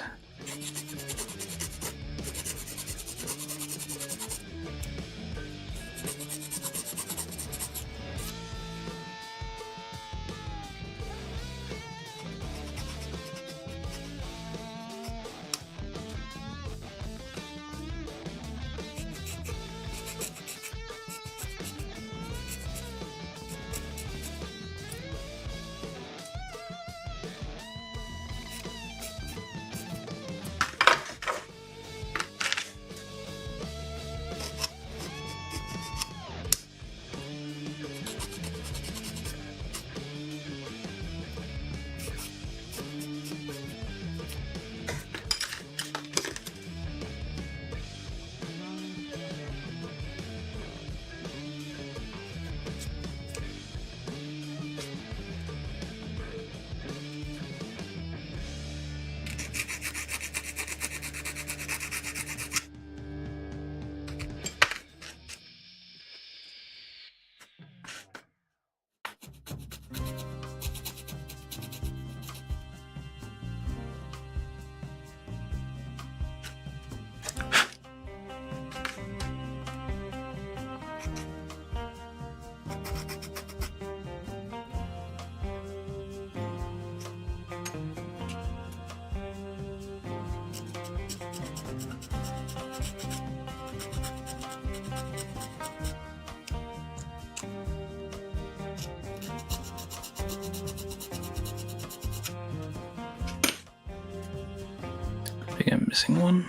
[SPEAKER 2] I think I'm missing one.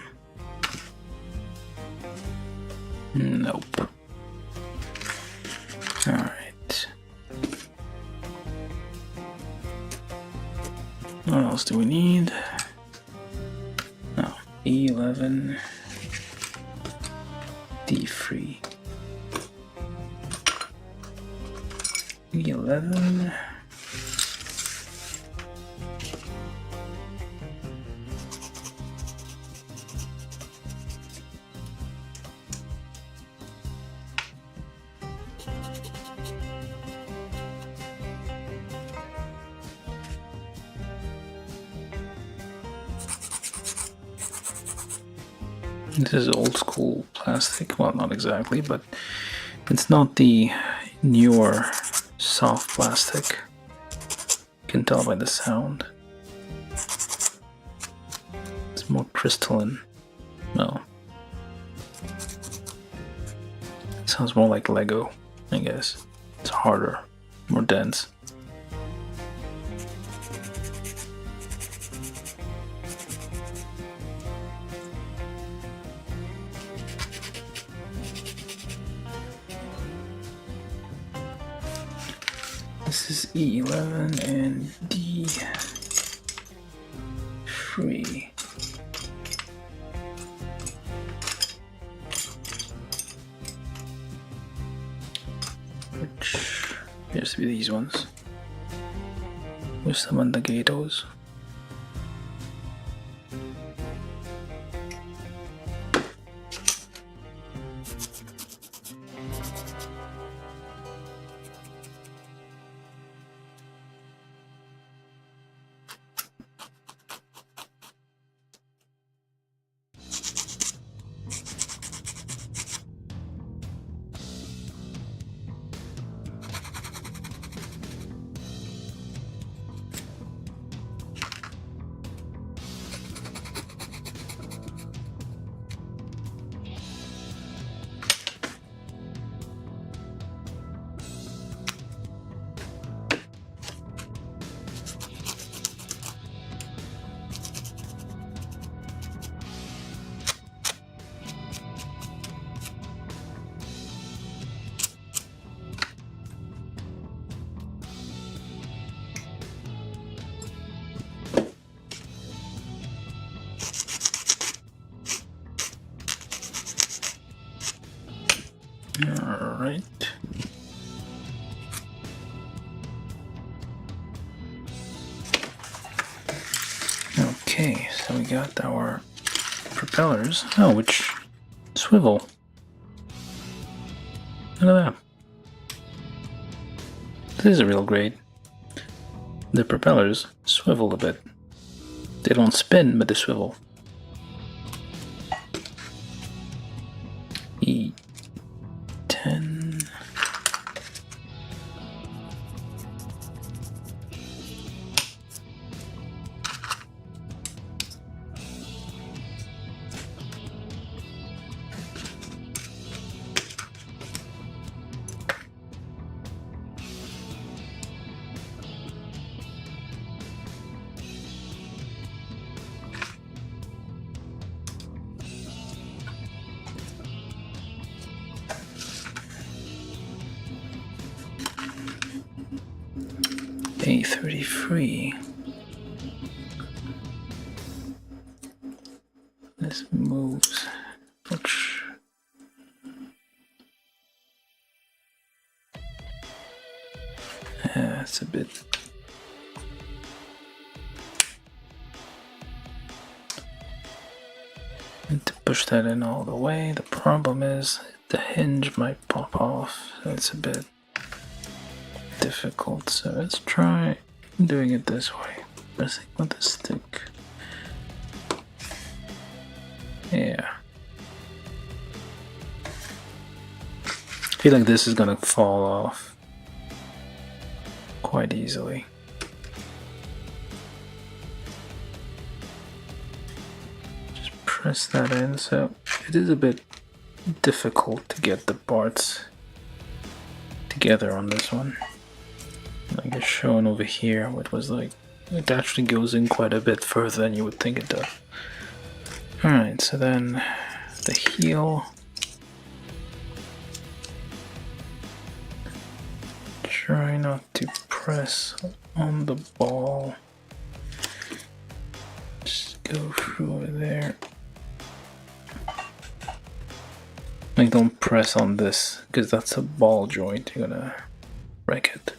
[SPEAKER 2] Nope. Alright. What else do we need? Oh, E11 D3. E11. This is old school plastic. Well, not exactly, but It's not the newer soft plastic. You can tell by the sound. It's more crystalline. No. It sounds more like Lego, I guess. It's harder, more dense. This is E11 and D3. Which appears to be these ones. With some indicators. Alright. Okay, so we got our propellers. Oh, which swivel. Look at that. This is a real grade. The propellers swivel a bit. They don't spin, but they swivel. E10. A33. This moves. Which it's a bit. Need to push that in all the way. The problem is the hinge might pop off. So it's a bit difficult, so let's try doing it this way. Pressing with the stick. Yeah. I feel like this is gonna fall off quite easily. Just press that in, so it is a bit difficult to get the parts together on this one. Like it's shown over here, what was like, it actually goes in quite a bit further than you would think it does. Alright, so then the heel. Try not to press on the ball. Just go through over there. Like don't press on this, because that's a ball joint, you're gonna wreck it.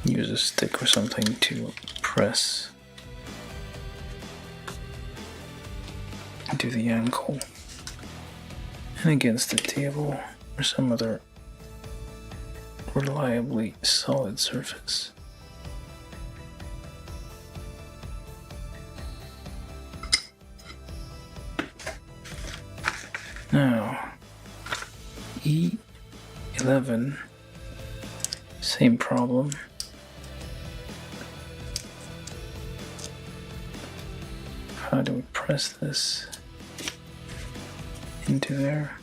[SPEAKER 2] Use a stick or something to press into the ankle and against the table or some other reliably solid surface. Now, E11, same problem. How do we press this into there?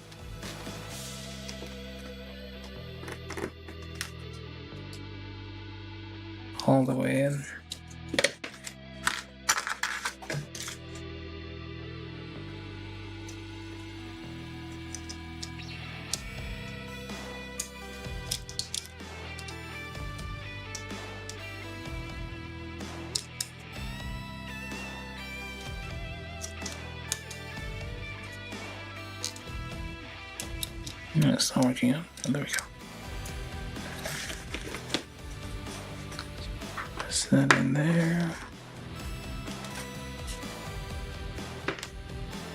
[SPEAKER 2] All the way in. No, it's not working out. Oh, there we go. Press that in there.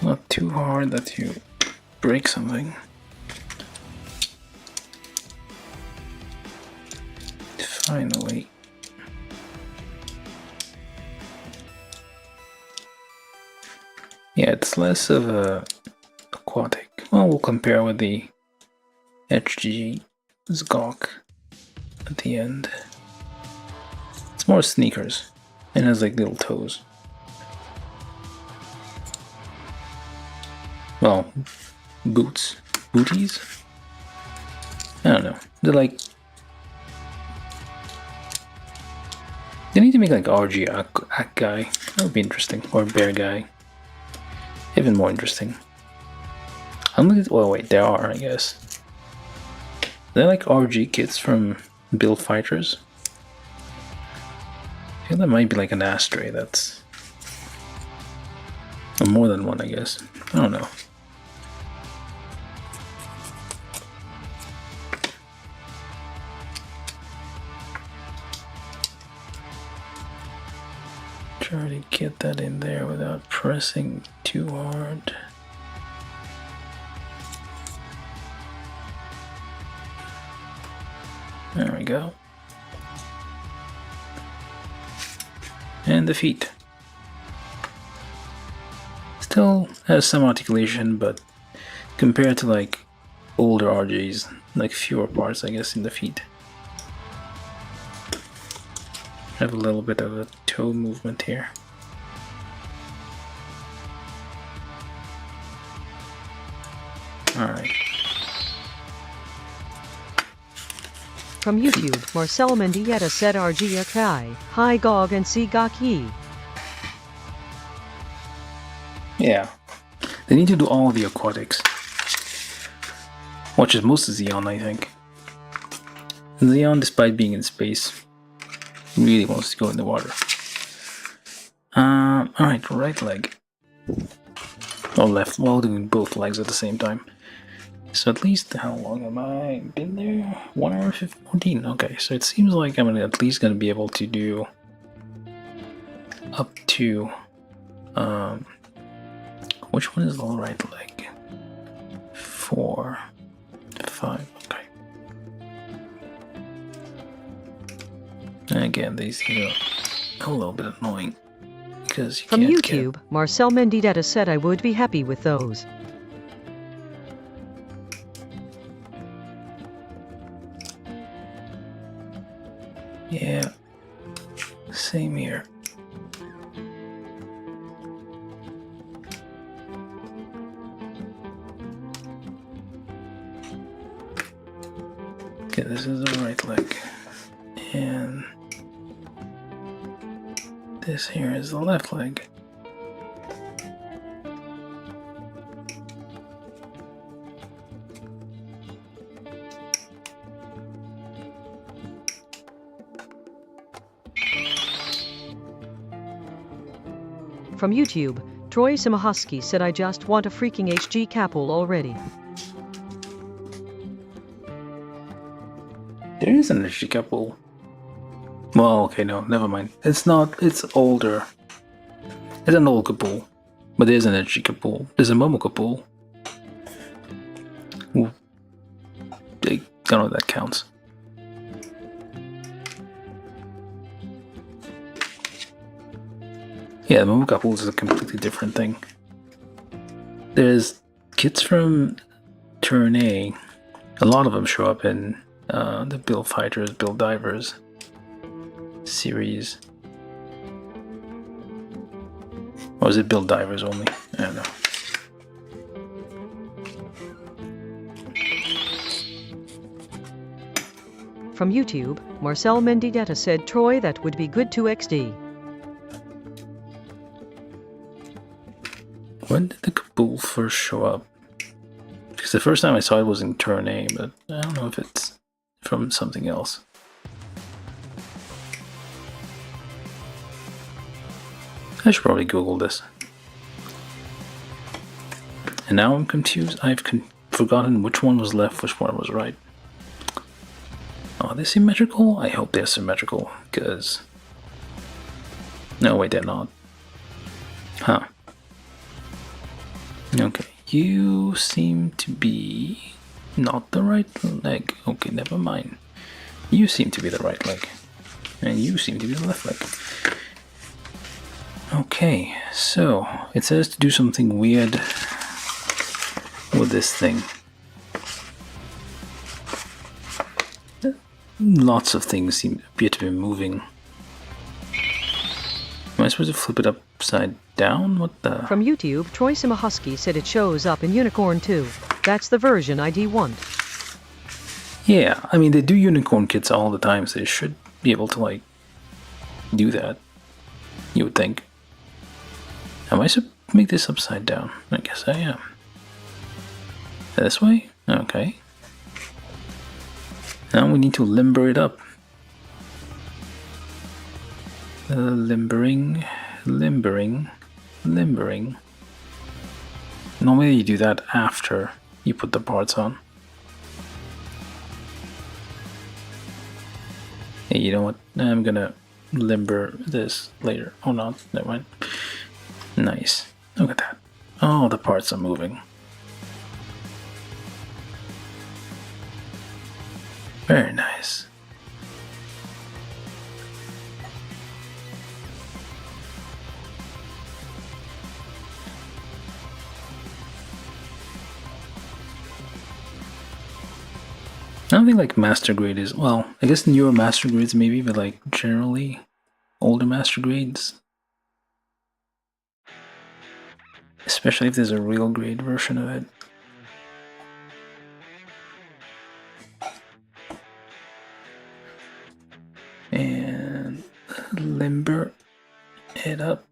[SPEAKER 2] Not too hard that you break something. Finally. Yeah, it's less of a aquatic. Well, we'll compare with the HG Zgok at the end. It's more sneakers and has like little toes. Well, boots, booties. I don't know. They're like they need to make like RG Ak guy. That would be interesting, or bear guy. Even more interesting. Well, wait, there are, I guess. They're like RG kits from Build Fighters. I feel that might be like an ashtray that's... or more than one, I guess. I don't know. Try to get that in there without pressing too hard. There we go. And the feet. Still has some articulation, but compared to like older RGs, like fewer parts, I guess, in the feet. Have a little bit of a toe movement here. Alright.
[SPEAKER 1] From YouTube, Marcel Mendieta said RG Akai, Hi Gog and Si Gak Yi.
[SPEAKER 2] Yeah. They need to do all the aquatics. Which is most of Zeon, I think. Zeon, despite being in space, really wants to go in the water. Alright, right leg. Or left, while doing both legs at the same time. So at least, how long have I been there? 1 hour 14. Okay, so it seems like I'm at least going to be able to do up to, which one is the right leg? 4, 5, okay. And again, these are a little bit annoying because you
[SPEAKER 1] From
[SPEAKER 2] can't
[SPEAKER 1] YouTube, Marcel Mendieta said I would be happy with those.
[SPEAKER 2] Yeah, same here. Okay, this is the right leg, and this here is the left leg.
[SPEAKER 1] From YouTube, Troy Simahusky said I just want a freaking HG Capul already.
[SPEAKER 2] There is an HG couple. Well, okay, no, never mind. It's not, it's older. It's an old couple. But there's an HG couple. There's a Momo couple. Ooh. I don't know if that counts. Yeah, the Momo couple is a completely different thing. There's kits from Turn A, a lot of them show up in the Build Fighters, Build Divers series. Or is it Build Divers only? I don't know.
[SPEAKER 1] From YouTube, Marcel Mendidetta said, Troy, that would be good to XD.
[SPEAKER 2] When did the Kabul first show up? Because the first time I saw it was in Turn A, but I don't know if it's from something else. I should probably Google this. And now I'm confused. I've forgotten which one was left, which one was right. Are they symmetrical? I hope they're symmetrical, because... No, wait, they're not. Huh. Okay, you seem to be not the right leg. Okay, never mind. You seem to be the right leg. And you seem to be the left leg. Okay, so it says to do something weird with this thing. Lots of things appear to be moving. Am I supposed to flip it upside down? What the?
[SPEAKER 1] From YouTube, Troy Simahusky said it shows up in Unicorn 2. That's the version ID want.
[SPEAKER 2] Yeah, I mean, they do unicorn kits all the time, so they should be able to, like, do that. You would think. Am I supposed to make this upside down? I guess I am. This way? Okay. Now we need to limber it up. Limbering. Normally you do that after you put the parts on. Hey, you know what? I'm gonna limber this later. Oh no, never mind. Nice. Look at that. Oh, the parts are moving. Very nice. I don't think like master grade is, well, I guess newer master grades maybe, but like generally older master grades. Especially if there's a real grade version of it. And limber it up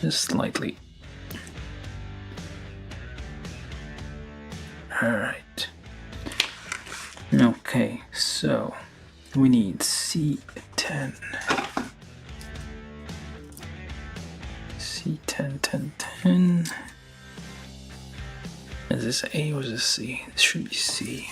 [SPEAKER 2] just slightly. Alright. Okay, so we need C10. C10, 10, 10. Is this A or is this C? This should be C.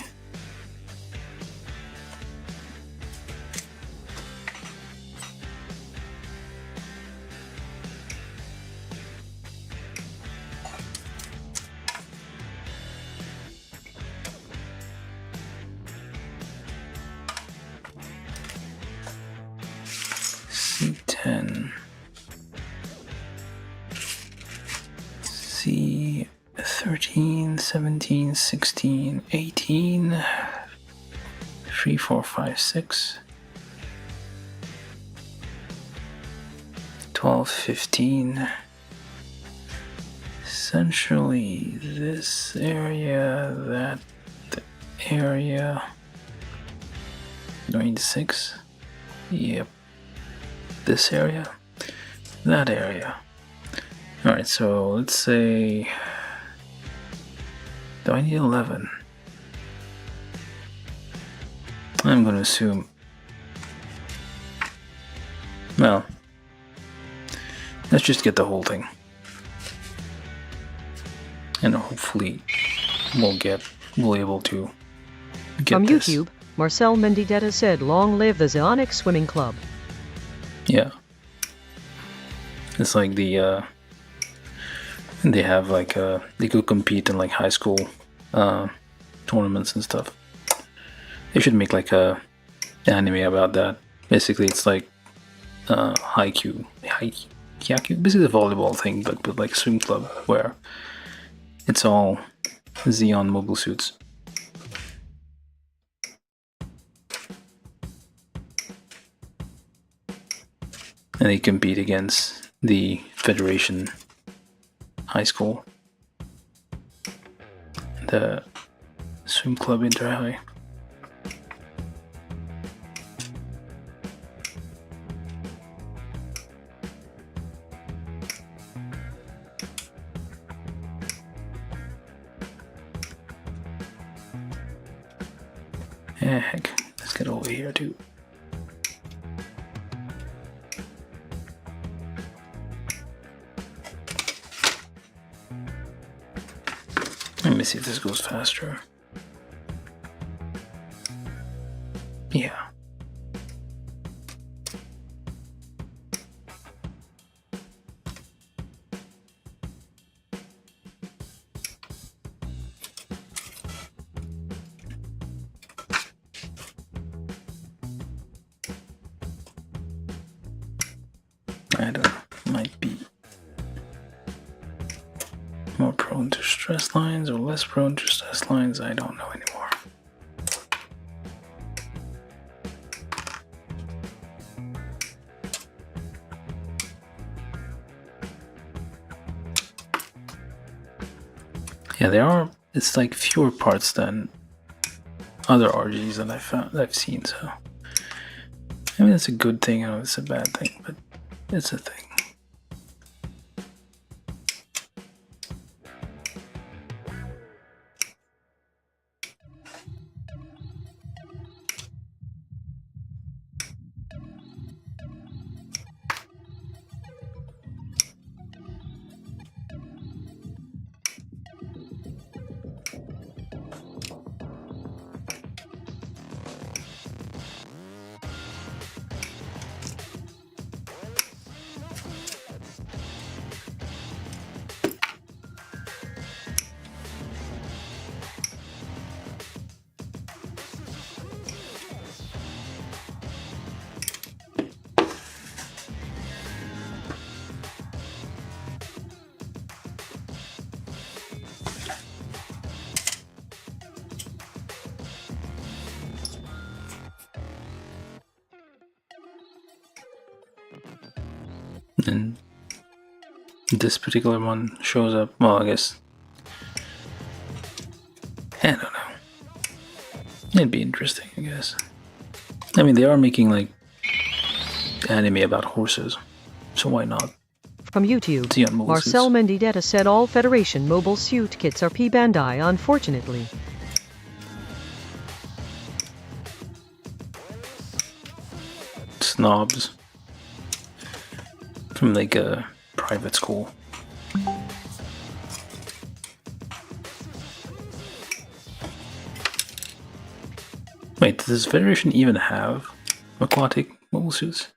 [SPEAKER 2] C10, C13, 17, 16, 18, 3, 4, 5, 6, 12, 15. Essentially this area, that area. 26. Yep. This area, that area. Alright, so let's say, do I need 11? I'm gonna assume, well, let's just get the whole thing. And hopefully we'll be able to get
[SPEAKER 1] From
[SPEAKER 2] this.
[SPEAKER 1] YouTube, Marcel Mendidetta said, long live the Zeonic Swimming Club.
[SPEAKER 2] Yeah. It's like the, they have like, they could compete in like high school tournaments and stuff. They should make like a anime about that. Basically, it's like Haikyuu. Kyaku, basically the volleyball thing, but with like swim club, where it's all Zeon mobile suits. And they compete against the Federation High School, the swim club inter-high. Heck, let's get over here too. Let me see if this goes faster. Yeah. I don't know, might be more prone to stress lines or less prone to stress lines, I don't know anymore. Yeah, there are, it's like fewer parts than other RGs that I've seen, so I mean it's a good thing, I know it's a bad thing, but it's a thing. And this particular one shows up, well, I guess, I don't know. It'd be interesting, I guess. I mean, they are making like anime about horses, so why not?
[SPEAKER 1] From YouTube,
[SPEAKER 2] Zeon mobile
[SPEAKER 1] Marcel
[SPEAKER 2] suits.
[SPEAKER 1] Mendidetta said all Federation mobile suit kits are P Bandai, unfortunately.
[SPEAKER 2] Snobs from like a private school. Wait, does Federation even have aquatic mobile suits?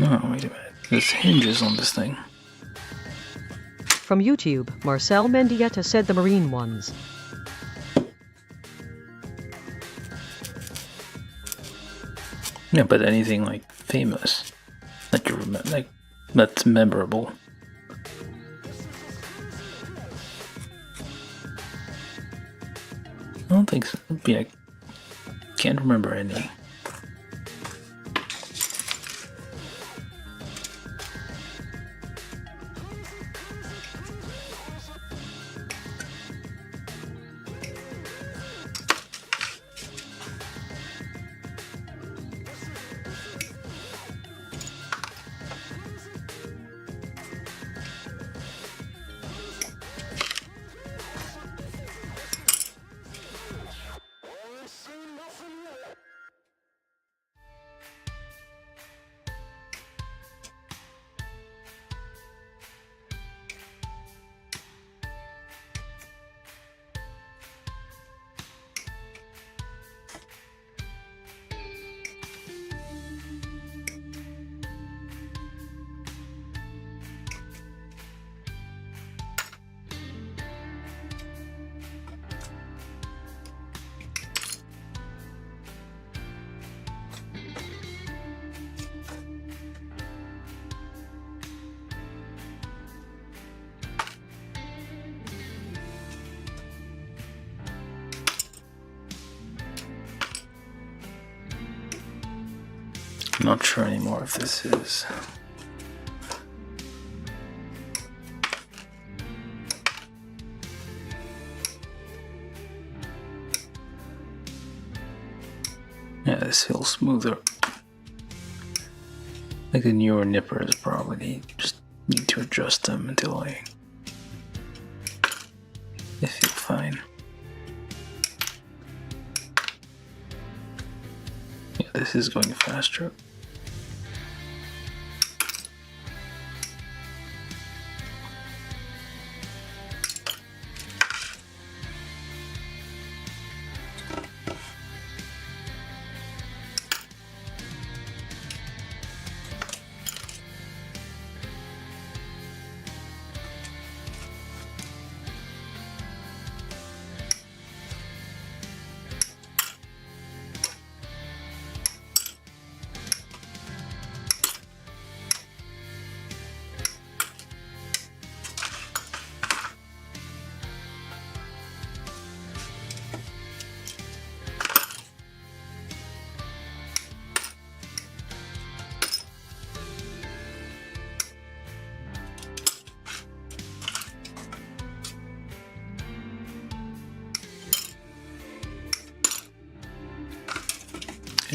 [SPEAKER 2] Oh, wait a minute. There's hinges on this thing.
[SPEAKER 1] From YouTube, Marcel Mendieta said the marine ones.
[SPEAKER 2] Yeah, but anything like famous that you remember, like that's memorable. I don't think so. Yeah, I can't remember any. Not sure anymore if this is. Yeah, this feels smoother. Like the newer nippers probably just need to adjust them until they feel fine. Yeah, this is going faster.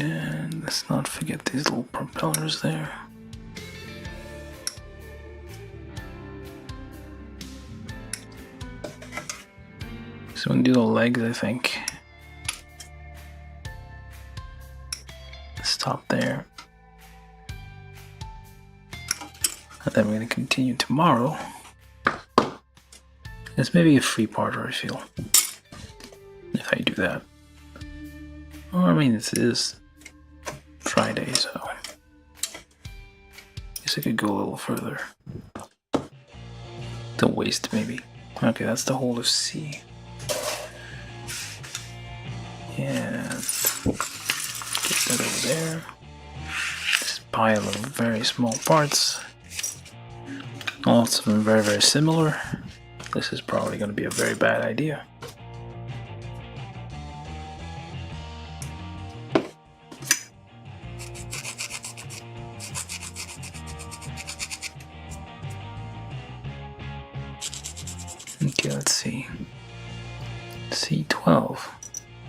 [SPEAKER 2] And let's not forget these little propellers there. So we can do the legs, I think. Stop there. And then we're going to continue tomorrow. It's maybe a free-parter, I feel. If I do that. Well, I mean, this is Friday, so I guess I could go a little further. The waist, maybe. Okay, that's the whole of C. And get that over there. This pile of very small parts. All of them very, very similar. This is probably going to be a very bad idea. Okay, let's see. C12.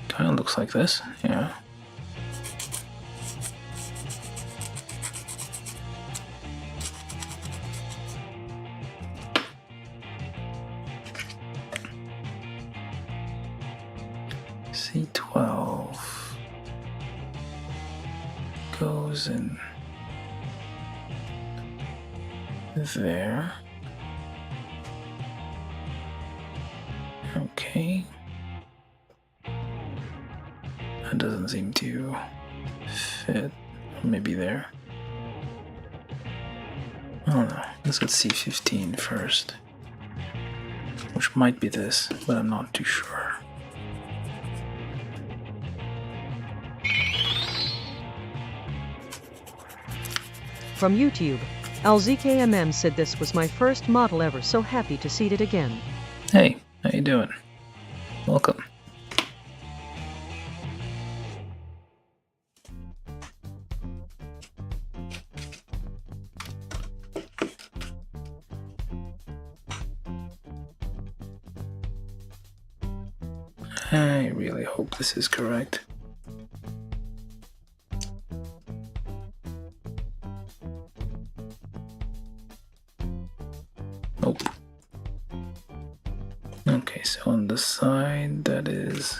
[SPEAKER 2] Kind of looks like this, yeah. C12 goes in there. Okay. That doesn't seem to fit. Maybe there. I don't know. Let's get C15 first. Which might be this, but I'm not too sure.
[SPEAKER 1] From YouTube, LZKMM said this was my first model ever, so happy to see it again.
[SPEAKER 2] Hey, how you doing? Welcome. I really hope this is correct. Nope. Okay, so on the side, that is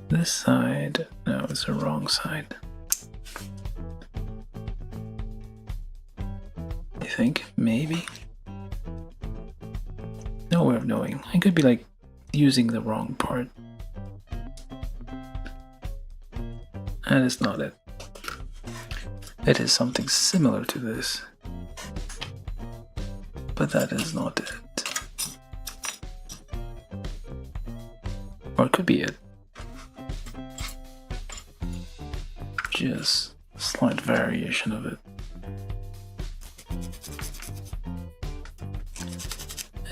[SPEAKER 2] this side. No, it's the wrong side. You think? Maybe? No way of knowing. I could be like using the wrong part. That is not it. It is something similar to this. But that is not it. Or it could be it. Just a slight variation of it.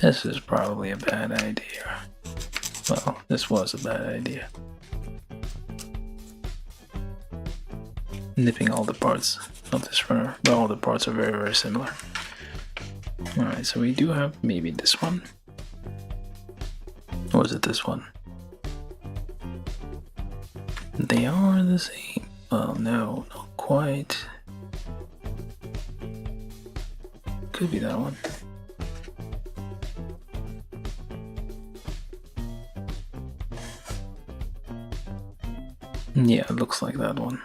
[SPEAKER 2] This is probably a bad idea. Well, this was a bad idea. nipping all the parts of this runner, but all the parts are very, very similar. Alright, so we do have maybe this one. Or is it this one? They are the same. Well, no, not quite. Could be that one. Yeah, it looks like that one.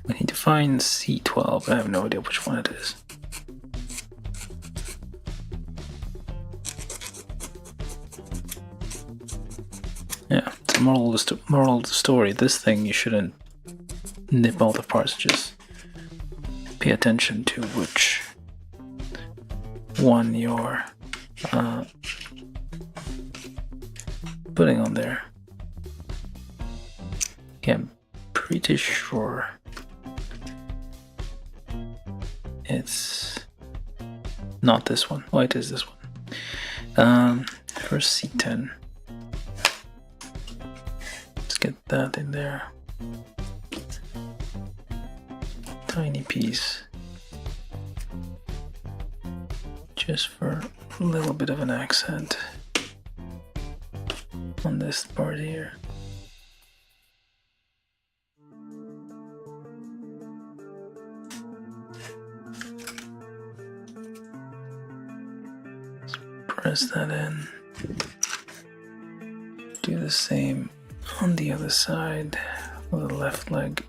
[SPEAKER 2] I need to find C12. I have no idea which one it is. Yeah, the moral of the story, this thing you shouldn't nip all the parts, just pay attention to which one you're putting on there. Yeah, I'm pretty sure it's not this one. Oh, it is this one. First C10. Let's get that in there. Tiny piece. Just for a little bit of an accent on this part here. Press that in. Do the same on the other side with the left leg.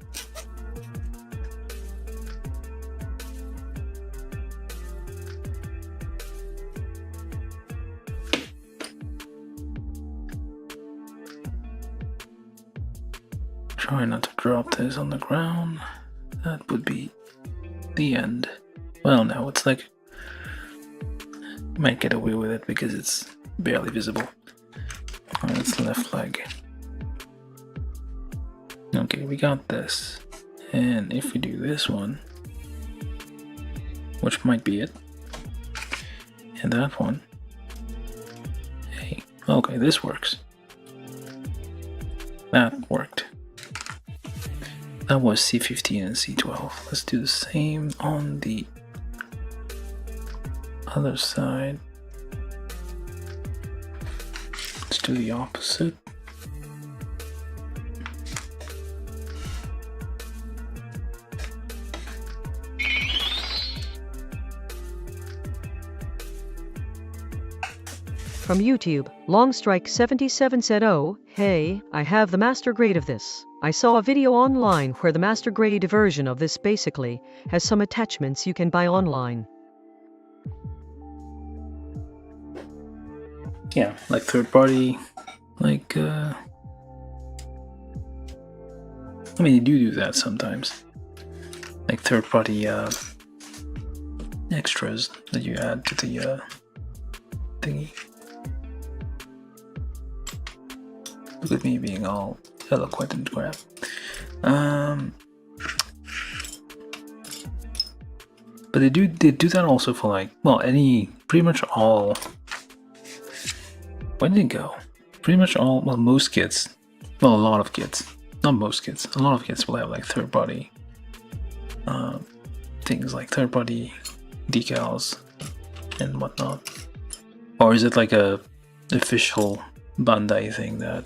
[SPEAKER 2] Try not to drop this on the ground. That would be the end. Well, no, it's like you might get away with it because it's barely visible. Alright, that's the left leg. Okay, we got this. And if we do this one, which might be it, and that one, hey, okay, this works. That worked. That was C15 and C12. Let's do the same on the other side. Let's do the opposite.
[SPEAKER 1] From YouTube, Longstrike77 said, "Oh, hey, I have the master grade of this. I saw a video online where the master grade version of this basically has some attachments you can buy online."
[SPEAKER 2] Yeah, like third party, like, I mean, you do that sometimes. Like third party extras that you add to the thingy. Look at me being all eloquent and crap. But they do that also for like, well, pretty much all. Where did it go? Pretty much all, well, most kits, well, a lot of kits, not most kits, a lot of kits will have like third party things like third party decals and whatnot. Or is it like a official Bandai thing that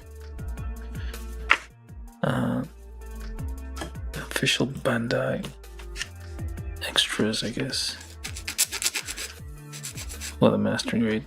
[SPEAKER 2] official Bandai extras, I guess. Well, the master grade.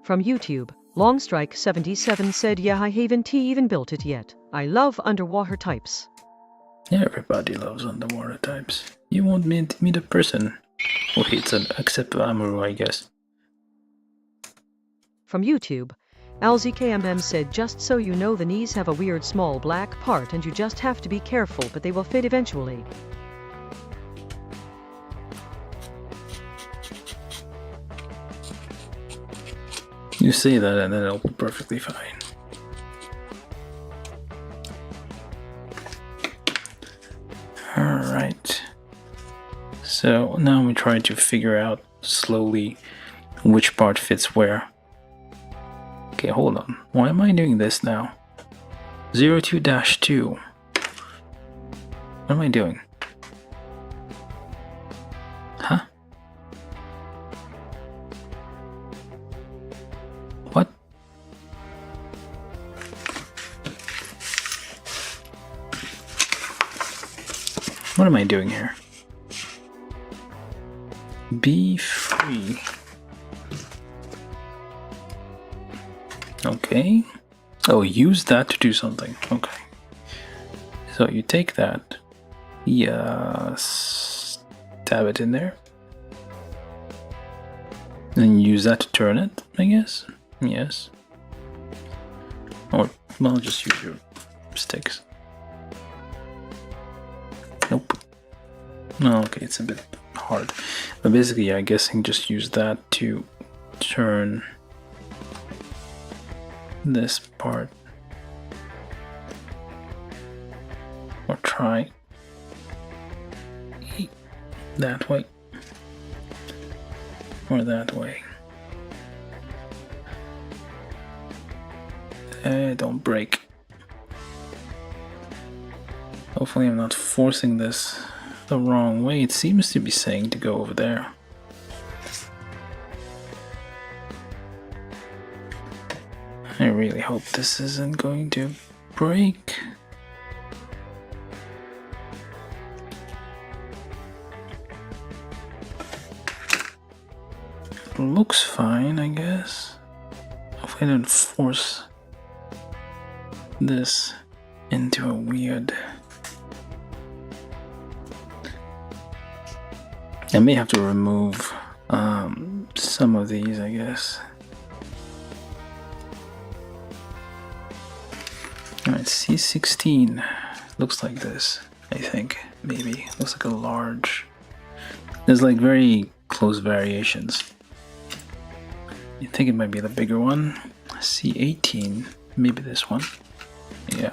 [SPEAKER 1] From YouTube, Longstrike77 said, yeah, I haven't even built it yet. I love underwater types.
[SPEAKER 2] Everybody loves underwater types. You won't meet a person who hates it, except Amuru, I guess.
[SPEAKER 1] From YouTube, LZKMM said, just so you know, the knees have a weird small black part and you just have to be careful, but they will fit eventually.
[SPEAKER 2] You say that and then it'll be perfectly fine. Alright. So now we try to figure out slowly which part fits where. Okay, hold on. Why am I doing this now? 02-2. What am I doing? Huh? What? What am I doing here? Be free. Okay. Oh, use that to do something. Okay. So you take that. Yes. Stab it in there. And use that to turn it, I guess. Yes. Or, well, just use your sticks. Nope. No, okay, it's a bit hard. But basically, I guess I can just use that to turn this part. Or try that way. Or that way. Don't break. Hopefully I'm not forcing this the wrong way. It seems to be saying to go over there. I really hope this isn't going to break. Looks fine, I guess. Hopefully I don't force this into a weird... I may have to remove some of these, I guess. Alright, C16 looks like this, I think. Maybe. Looks like a large. There's like very close variations. You think it might be the bigger one. C18, maybe this one. Yeah.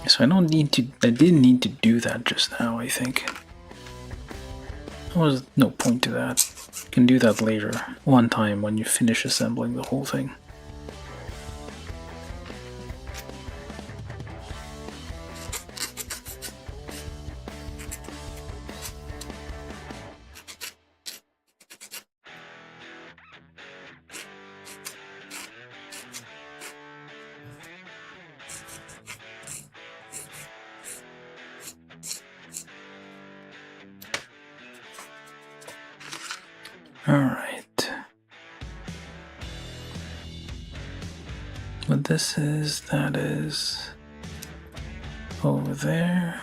[SPEAKER 2] So I didn't need to do that just now, I think. There was no point to that. You can do that later, one time when you finish assembling the whole thing. Alright. What this is, that is over there.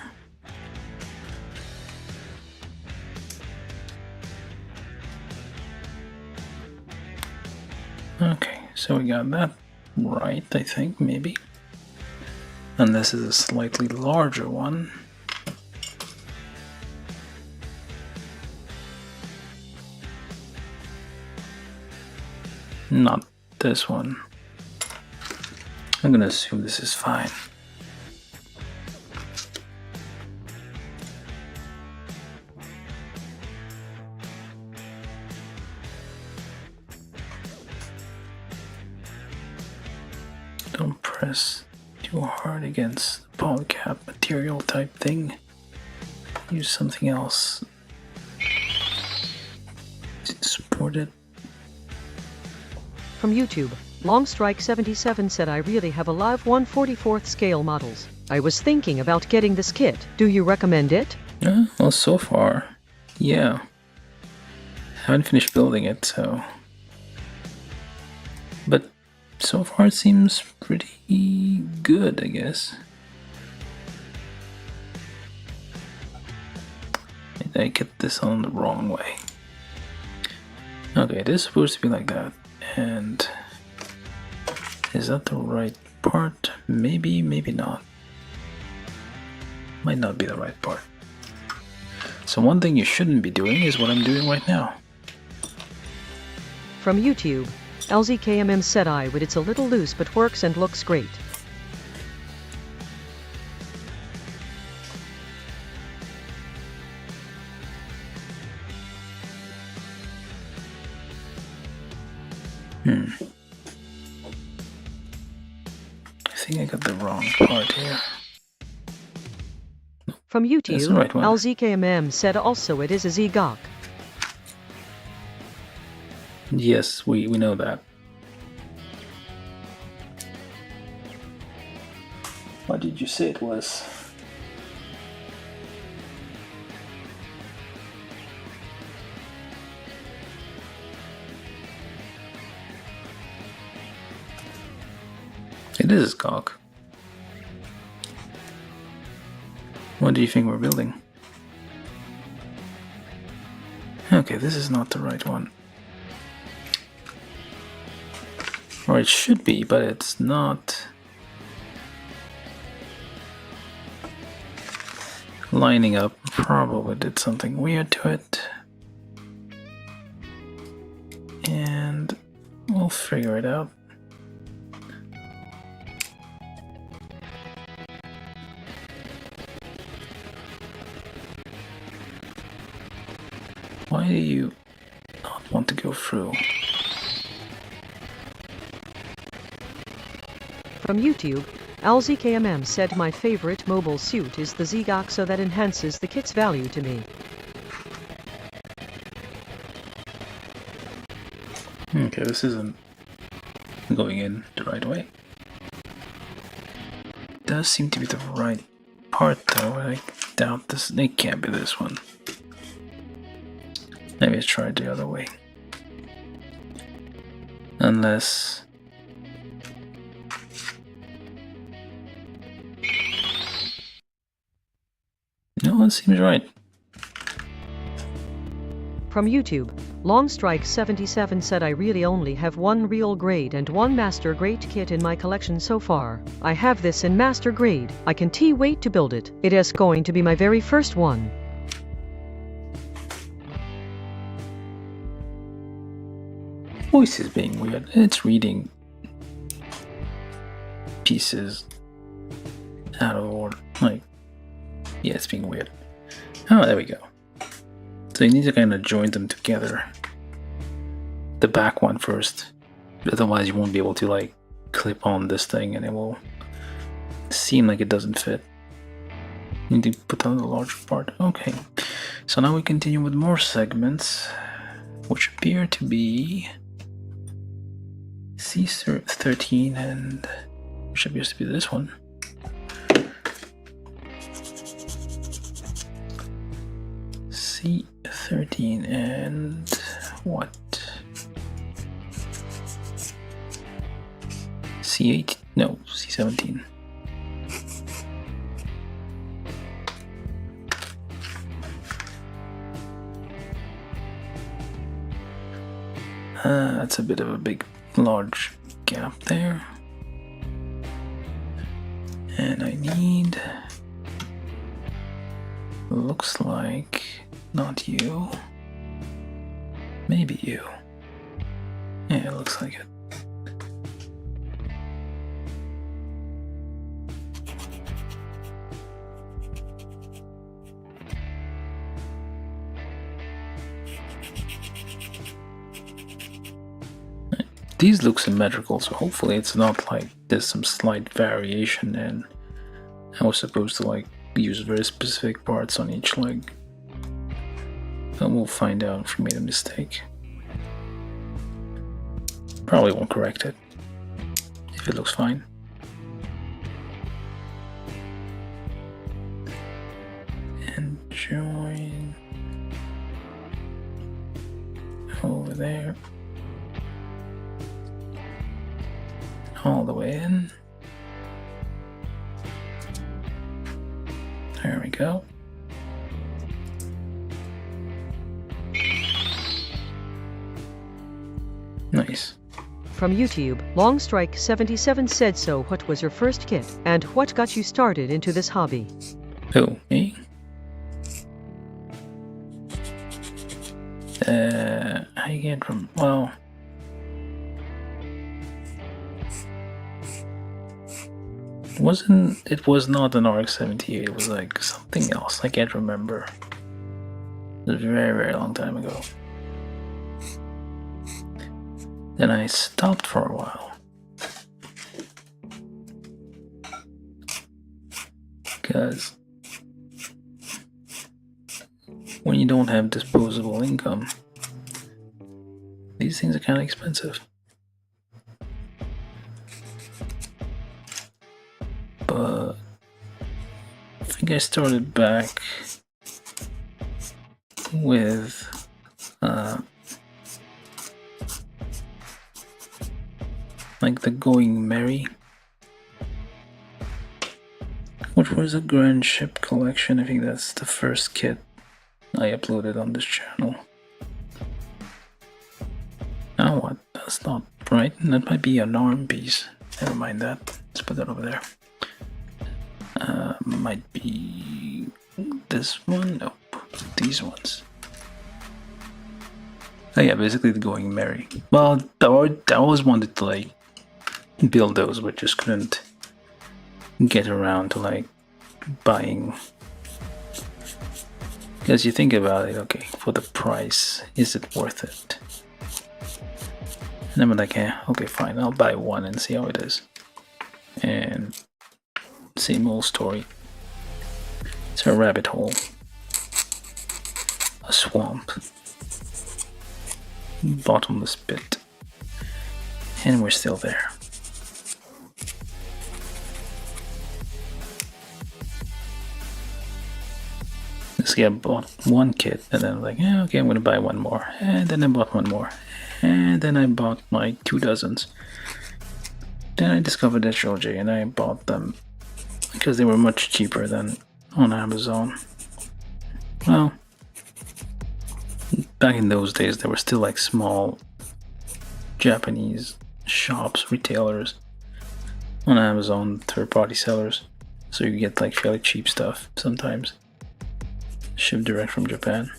[SPEAKER 2] Okay, so we got that right, I think, maybe. And this is a slightly larger one. Not this one. I'm gonna assume this is fine. Don't press too hard against the polycap material type thing. Use something else to support it.
[SPEAKER 1] From YouTube, Longstrike77 said I really have a live 1/44th scale models. I was thinking about getting this kit. Do you recommend it?
[SPEAKER 2] Well, so far, yeah. Haven't finished building it, so... But so far it seems pretty good, I guess. Did I get this on the wrong way? Okay, it is supposed to be like that. And... is that the right part? Maybe, maybe not. Might not be the right part. So one thing you shouldn't be doing is what I'm doing right now.
[SPEAKER 1] From YouTube, LZKMM said I would it's a little loose but works and looks great.
[SPEAKER 2] I think I got the wrong part here.
[SPEAKER 1] From YouTube,
[SPEAKER 2] That's the right one.
[SPEAKER 1] LZKMM said also it is a Zegok.
[SPEAKER 2] Yes, we know that. What did you say it was? It is a cock. What do you think we're building? Okay, this is not the right one. Or it should be, but it's not. Lining up probably did something weird to it. And we'll figure it out. Why do you not want to go through?
[SPEAKER 1] From YouTube, LZKMM said my favorite mobile suit is the Zegok, so that enhances the kit's value to me.
[SPEAKER 2] Okay, this isn't going in the right way. It does seem to be the right part though, but I doubt this. It can't be this one. Maybe I tried the other way. Unless... no, it seems right.
[SPEAKER 1] From YouTube, Longstrike77 said I really only have one real grade and one master grade kit in my collection so far. I have this in master grade. I can't wait to build it. It is going to be my very first one.
[SPEAKER 2] Voice is being weird. It's reading pieces out of order. Like, yeah, it's being weird. Oh, there we go. So you need to kind of join them together. The back one first. Otherwise you won't be able to like clip on this thing and it will seem like it doesn't fit. You need to put on the larger part. Okay. So now we continue with more segments, which appear to be C13 and which appears to be this one. C13 and what? C8? No, C17. That's a bit of a large gap there. And I need, looks like, not you, maybe you. Yeah, it looks like it. These look symmetrical, so hopefully it's not like there's some slight variation and I was supposed to like use very specific parts on each leg. But we'll find out if we made a mistake. Probably won't correct it. if it looks fine. And join over there. All the way in. There we go. Nice.
[SPEAKER 1] From YouTube, Longstrike77 said, so what was your first kit, and what got you started into this hobby?
[SPEAKER 2] Oh, me? I get from, well... It was not an RX-78, it was like something else, I can't remember. It was a very, very long time ago. Then I stopped for a while. Because when you don't have disposable income, these things are kind of expensive. But I think I started back with like the Going Merry, which was a Grand Ship collection. I think that's the first kit I uploaded on this channel. Now what? That's not right. That might be an arm piece. Never mind that. Let's put that over there. Might be this one. Nope. These ones. Oh yeah, basically the Going Merry. Well, I always wanted to like build those, but just couldn't get around to like buying. Because you think about it, okay, for the price, is it worth it? And I'm like, okay, fine, I'll buy one and see how it is. And same old story. It's a rabbit hole, a swamp, bottomless pit, and we're still there. This guy bought one kit, and then I'm like, yeah, okay, I'm gonna buy one more, and then I bought one more, and then I bought my 2 dozens. Then I discovered HLJ, and I bought them because they were much cheaper than on Amazon. Well, back in those days, there were still like small Japanese shops, retailers on Amazon, third-party sellers, so you get like fairly cheap stuff sometimes, shipped direct from Japan.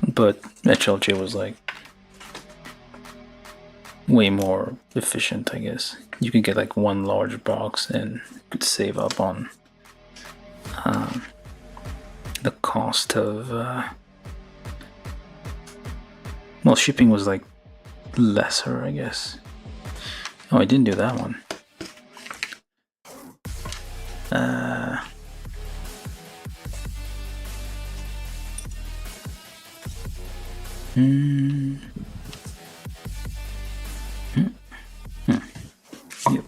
[SPEAKER 2] But HLJ was like way more efficient, I guess. You could get like one large box and could save up on the cost of well, shipping was like lesser, I guess. Oh, I didn't do that one. Yep.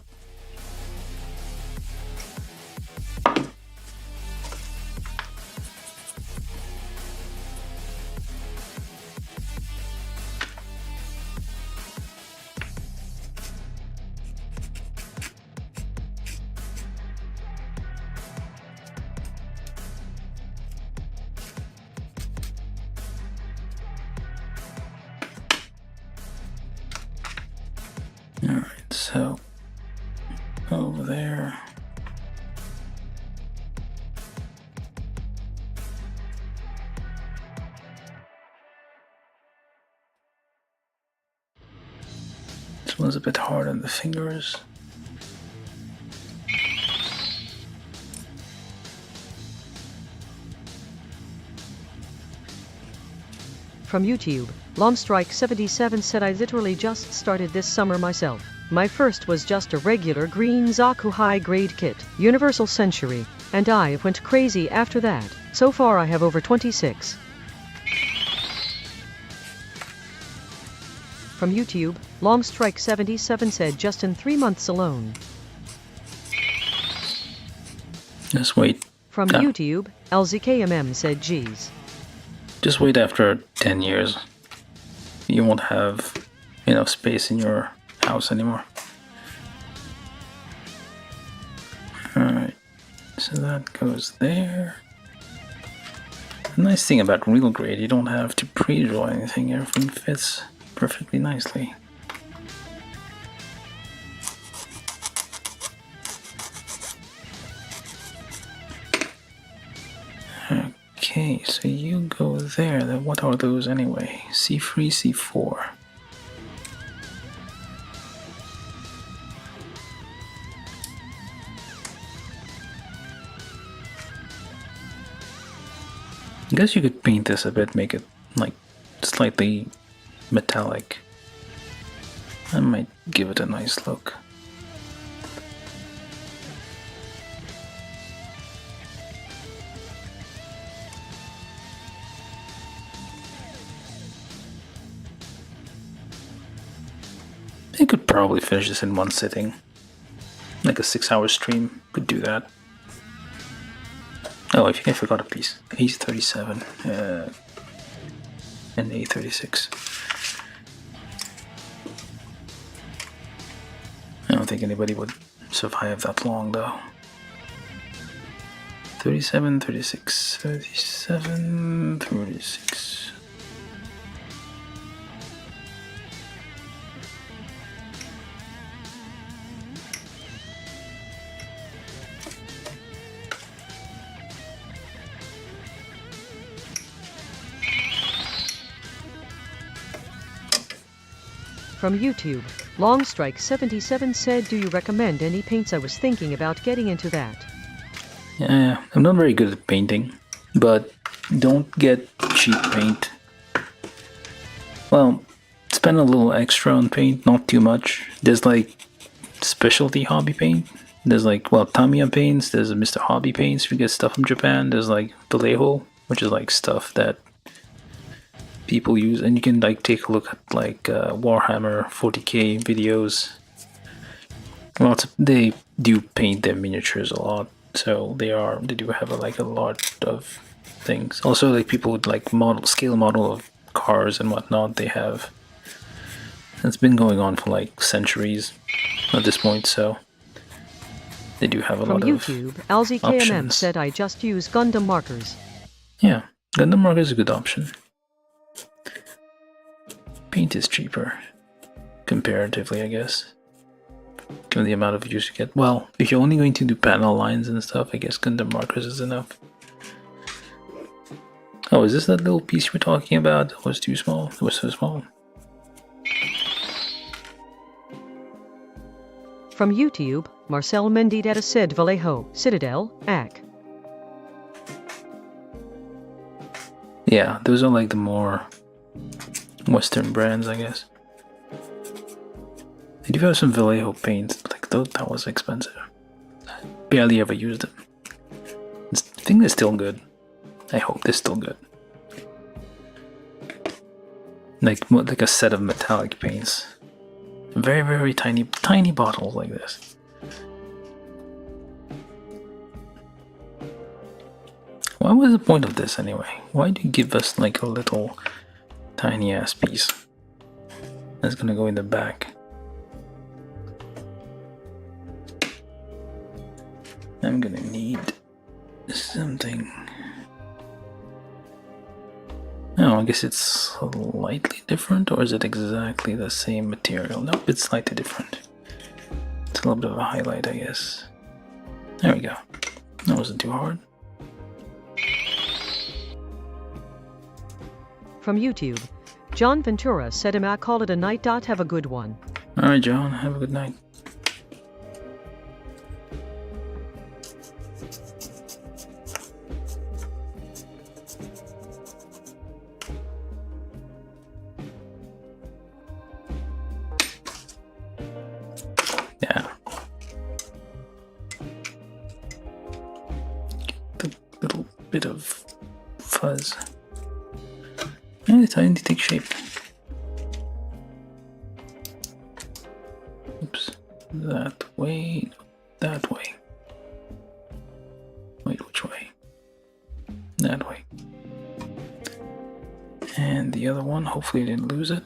[SPEAKER 2] Alright, so over there. This one's a bit hard on the fingers.
[SPEAKER 1] From YouTube, Lomstrike77 said, I literally just started this summer myself. My first was just a regular green Zaku high-grade kit, Universal Century, and I went crazy after that. So far I have over 26. From YouTube, Longstrike77 said just in 3 months alone.
[SPEAKER 2] Just wait.
[SPEAKER 1] From YouTube, LZKMM said geez.
[SPEAKER 2] Just wait after 10 years. You won't have enough space in your house anymore. Alright, so that goes there. The nice thing about real grade, you don't have to pre-draw anything, everything fits perfectly nicely. Okay, so you go there. Then what are those anyway? C3, C4. I guess you could paint this a bit, make it like slightly metallic. I might give it a nice look. I could probably finish this in one sitting. Like a 6-hour stream could do that. Oh, I think I forgot a piece. A37 and A36. I don't think anybody would survive that long though. 37, 36, 37, 36.
[SPEAKER 1] From YouTube, Longstrike77 said, do you recommend any paints? I was thinking about getting into that.
[SPEAKER 2] Yeah, I'm not very good at painting, but don't get cheap paint. Well, spend a little extra on paint, not too much. There's like specialty hobby paint. There's like, well, Tamiya paints, there's Mr. Hobby paints if you get stuff from Japan. There's like Vallejo, which is like stuff that people use, and you can like take a look at like Warhammer 40k videos. They do paint their miniatures a lot, so they do have like a lot of things. Also, like people with like scale model of cars and whatnot, they have. It's been going on for like centuries at this point, so they do have a lot of
[SPEAKER 1] From YouTube, LZKMM
[SPEAKER 2] options.
[SPEAKER 1] said, I just use Gundam markers.
[SPEAKER 2] Yeah, Gundam marker is a good option. Paint is cheaper, comparatively, I guess, given the amount of use you get. Well, if you're only going to do panel lines and stuff, I guess Gundam markers is enough. Oh, is this that little piece we're talking about? It was too small. It was so small.
[SPEAKER 1] From YouTube, Marcel Mendidetta said, Vallejo, Citadel, AC.
[SPEAKER 2] Yeah, those are like the more Western brands, I guess. They do have some Vallejo paints, but like that was expensive. I barely ever used them. I think they're still good. I hope they're still good. Like a set of metallic paints. Very, very tiny bottles like this. What was the point of this anyway? Why do you give us like a little tiny ass piece that's gonna go in the back? I'm gonna need something. Oh, I guess it's slightly different, or is it exactly the same material? Nope, it's slightly different. It's a little bit of a highlight, I guess. There we go. That wasn't too hard.
[SPEAKER 1] From YouTube, John Ventura said, I call it a night. Have a good one.
[SPEAKER 2] Alright, John, have a good night. Yeah. The little bit of fuzz. And it's starting to take shape. that way, that way. Wait, which way? That way. And the other one, hopefully I didn't lose it.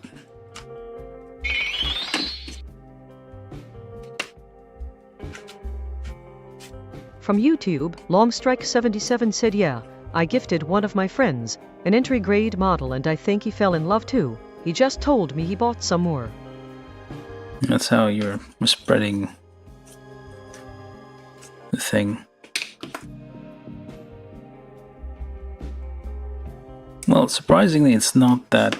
[SPEAKER 1] From YouTube, Longstrike77 said, yeah, I gifted one of my friends an entry-grade model and I think he fell in love too. He just told me he bought some more.
[SPEAKER 2] That's how you're spreading the thing. Well, surprisingly, it's not that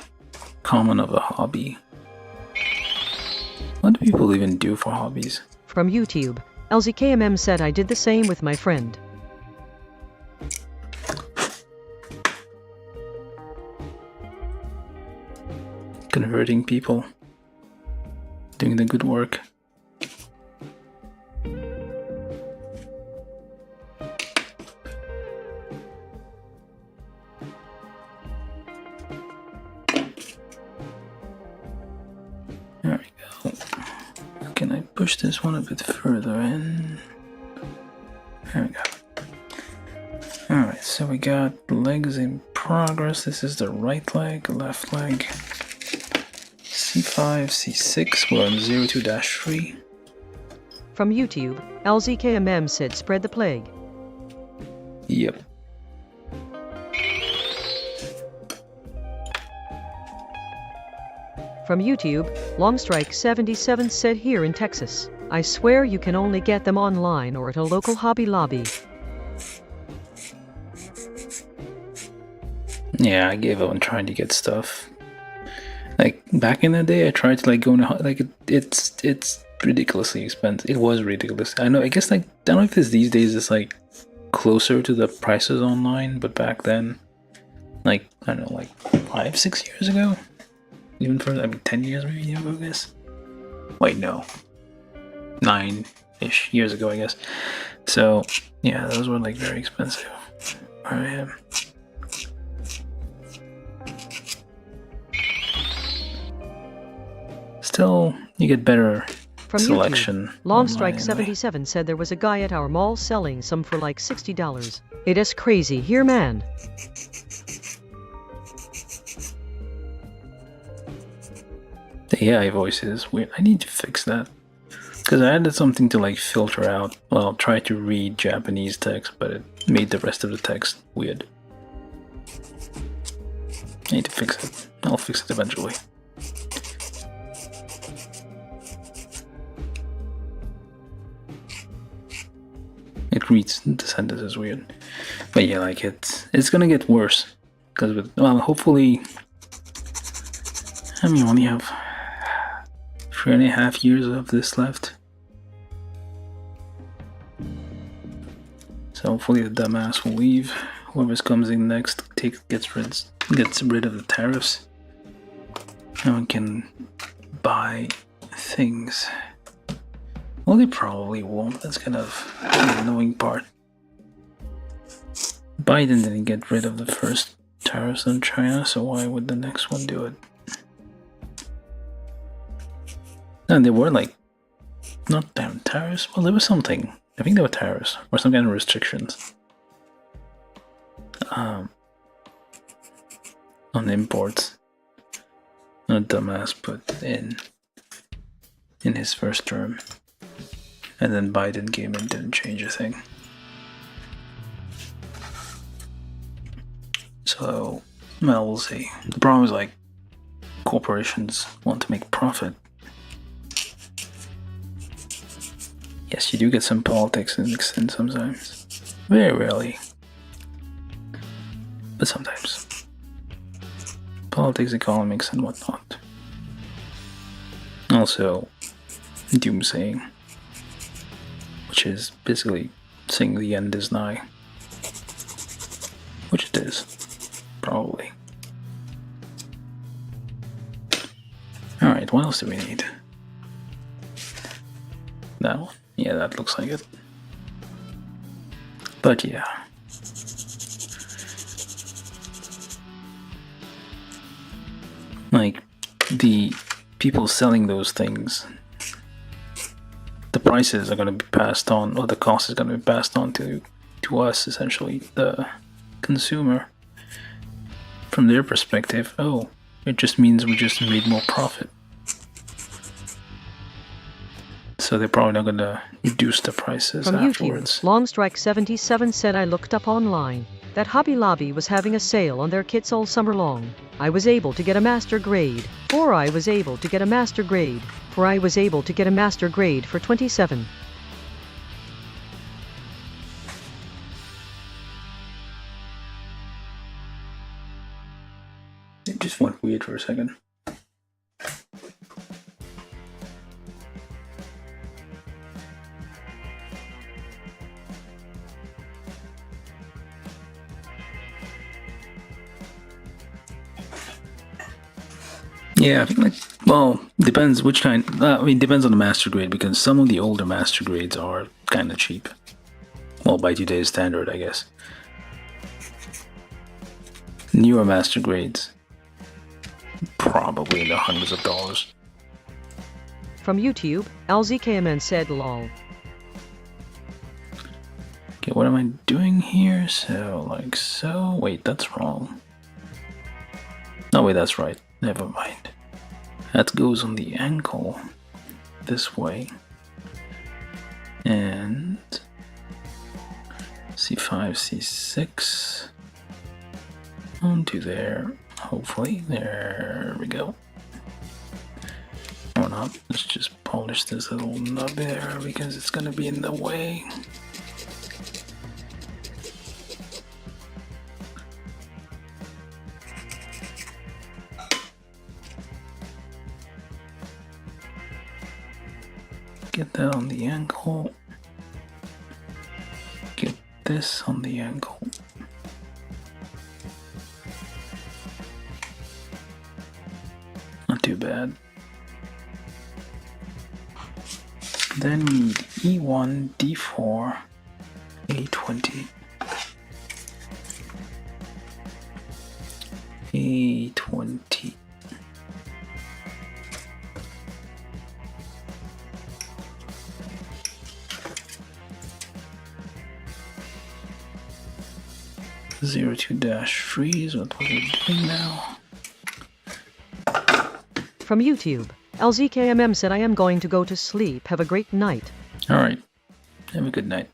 [SPEAKER 2] common of a hobby. What do people even do for hobbies?
[SPEAKER 1] From YouTube, LZKMM said, I did the same with my friend.
[SPEAKER 2] Converting people. Doing the good work. There we go. Can I push this one a bit further in? There we go. Alright, so we got legs in progress. This is the right leg, left leg. C5, C6, we're on 02-3.
[SPEAKER 1] From YouTube, LZKMM said, spread the plague.
[SPEAKER 2] Yep.
[SPEAKER 1] From YouTube, Longstrike77 said, here in Texas, I swear you can only get them online or at a local Hobby Lobby.
[SPEAKER 2] Yeah, I gave up on trying to get stuff. Like back in the day, I tried to like go into like it's ridiculously expensive. It was ridiculous. I know. I guess like I don't know if it's these days it's like closer to the prices online, but back then, like I don't know, like 5-6 years ago, even further. I mean, 10 years maybe ago, I guess. Wait, no, 9-ish years ago, I guess. So yeah, those were like very expensive. Where I am. Still, you get better
[SPEAKER 1] From
[SPEAKER 2] selection.
[SPEAKER 1] Longstrike77 said there was a guy at our mall selling some for like $60. It is crazy here, man.
[SPEAKER 2] The AI voice is weird. I need to fix that. Because I added something to like filter out, well, try to read Japanese text, but it made the rest of the text weird. I need to fix it. I'll fix it eventually. It reads the sentences weird. But yeah, like it's gonna get worse. Because with, well, hopefully, I mean, we only have 3.5 years of this left. So hopefully the dumbass will leave. Whoever comes in next gets rid of the tariffs. No one can buy things. Well, they probably won't. That's kind of the annoying part. Biden didn't get rid of the first tariffs on China, so why would the next one do it? And there were like, not damn tariffs. Well, there was something. I think there were tariffs or some kind of restrictions on imports. A dumbass put in his first term. And then Biden came in and didn't change a thing. So, well, we'll see. The problem is like, corporations want to make profit. Yes, you do get some politics mixed in sometimes. Very rarely. But sometimes. Politics, economics, and whatnot. Also, doomsaying. Which is basically saying the end is nigh. Which it is. Probably. Alright, what else do we need? That one? Yeah, that looks like it. But yeah. Like, the people selling those things the prices are going to be passed on, or the cost is going to be passed on to us, essentially, the consumer. From their perspective, oh, it just means we just made more profit. So they're probably not going to reduce the prices
[SPEAKER 1] From
[SPEAKER 2] afterwards.
[SPEAKER 1] YouTube, Longstrike77 said I looked up online that Hobby Lobby was having a sale on their kits all summer long. I was able to get a master grade, or I was able to get a master grade, for I was able to get a master grade for 27.
[SPEAKER 2] It just went weird for a second. Yeah, I think like, well, depends which kind. I mean, depends on the master grade, because some of the older master grades are kind of cheap. Well, by today's standard, I guess. Newer master grades, probably in the hundreds of dollars.
[SPEAKER 1] From YouTube, LZKMN said lol.
[SPEAKER 2] Okay, what am I doing here? So, like so. Wait, that's wrong. No, wait, that's right. Never mind. That goes on the ankle this way. And C5, C6 onto there. Hopefully, there we go. Or not. Let's just polish this little nub there because it's gonna be in the way. Get that on the ankle. Get this on the ankle. Not too bad. Then we need E1, D4, A20. A20. Zero two dash freeze. What are we doing now?
[SPEAKER 1] From YouTube, LZKMM said I am going to go to sleep. Have a great night.
[SPEAKER 2] Alright. Have a good night.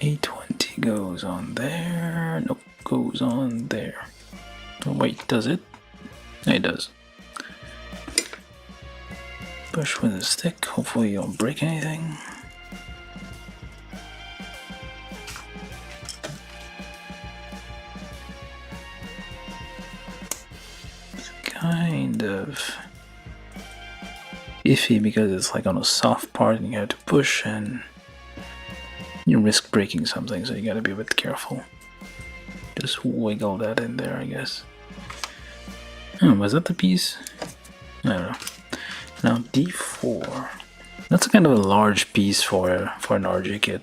[SPEAKER 2] A20 goes on there. Nope, goes on there. Oh, wait, does it? Yeah, it does. Push with a stick. Hopefully, you don't break anything. It's kind of iffy because it's like on a soft part and you have to push and you risk breaking something, so you gotta be a bit careful. Just wiggle that in there, I guess. Oh, was that the piece? I don't know. Now D4. That's kind of a large piece for an RG kit.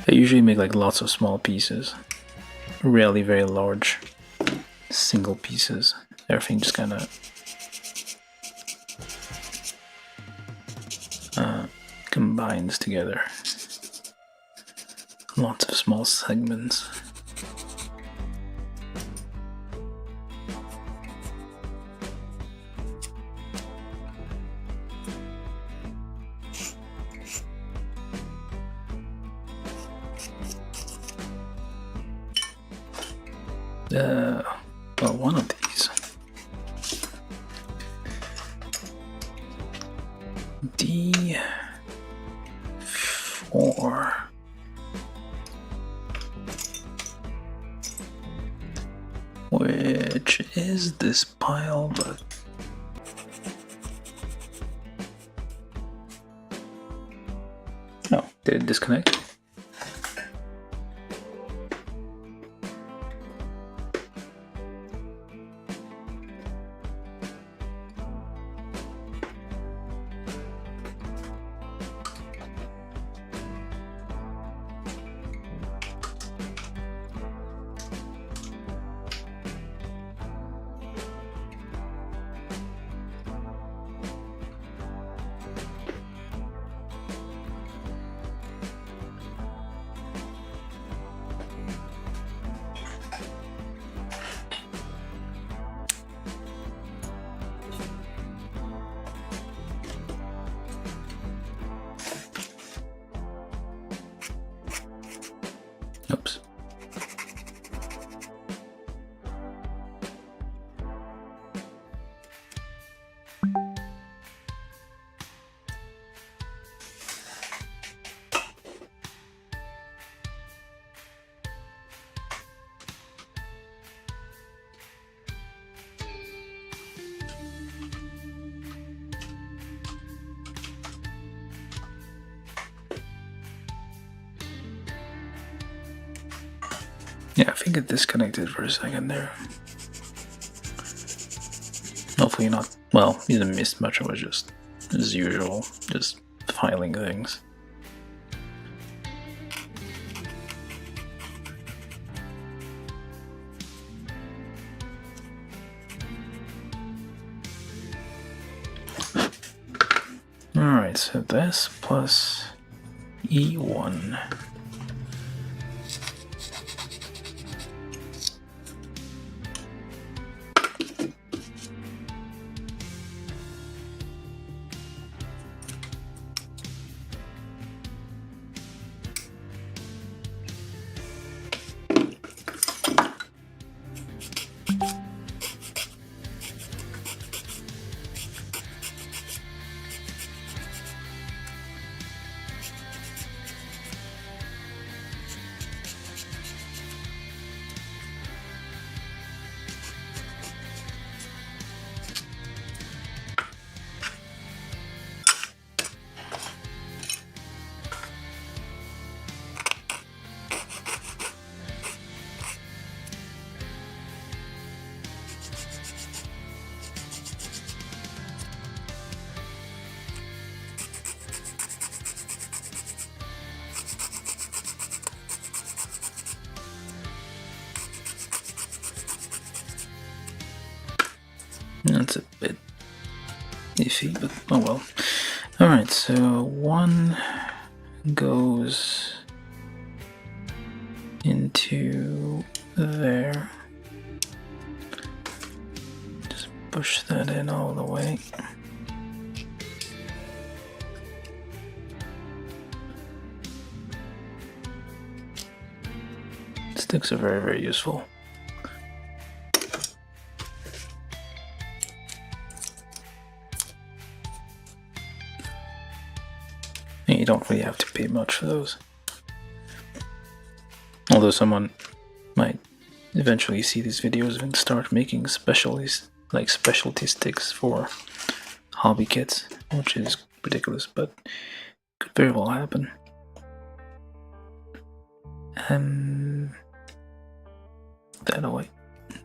[SPEAKER 2] They usually make like lots of small pieces. Rarely very large single pieces. Everything just kind of combines together. Lots of small segments. Well, one of these. D4. Which is this pile, but oh, did it disconnect? Oops. Yeah, I think it disconnected for a second there. Hopefully not. Well, you didn't miss much. I was just, as usual, just filing things. Alright, so this plus E1. That's a bit iffy, but oh well. Alright, so one goes into there. Just push that in all the way. Sticks are very, very useful. You don't really have to pay much for those. Although someone might eventually see these videos and start making specialty sticks for hobby kits, which is ridiculous, but could very well happen. That away.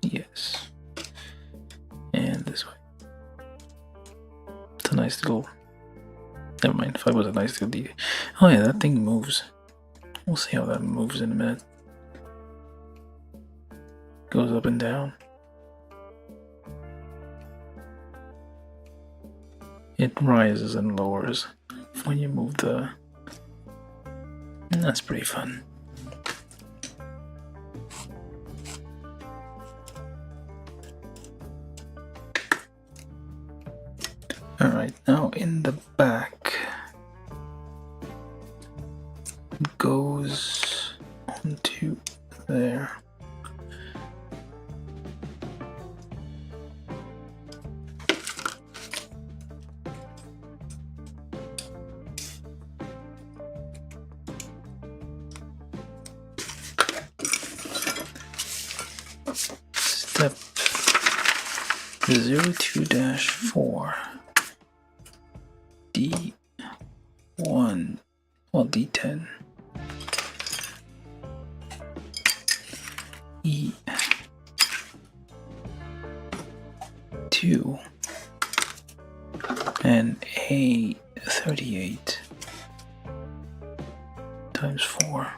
[SPEAKER 2] Yes. And this way. It's a nice little... Never mind, if I was a nice little detail. Oh yeah, that thing moves. We'll see how that moves in a minute. Goes up and down. It rises and lowers when you move the... And that's pretty fun. Alright, now in the back goes onto there. Step 02-4. D1, well, D10, E2, and A38 times 4.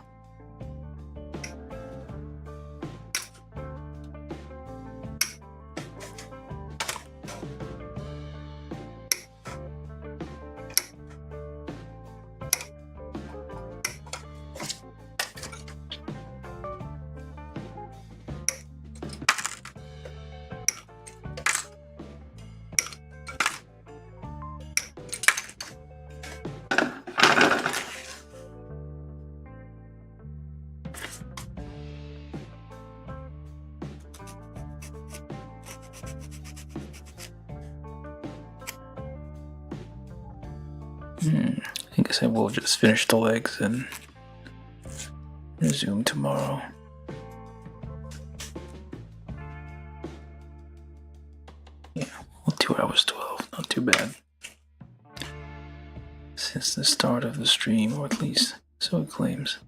[SPEAKER 2] I guess I will just finish the legs and resume tomorrow. Yeah, well, 2 hours 12, not too bad. Since the start of the stream, or at least so it claims.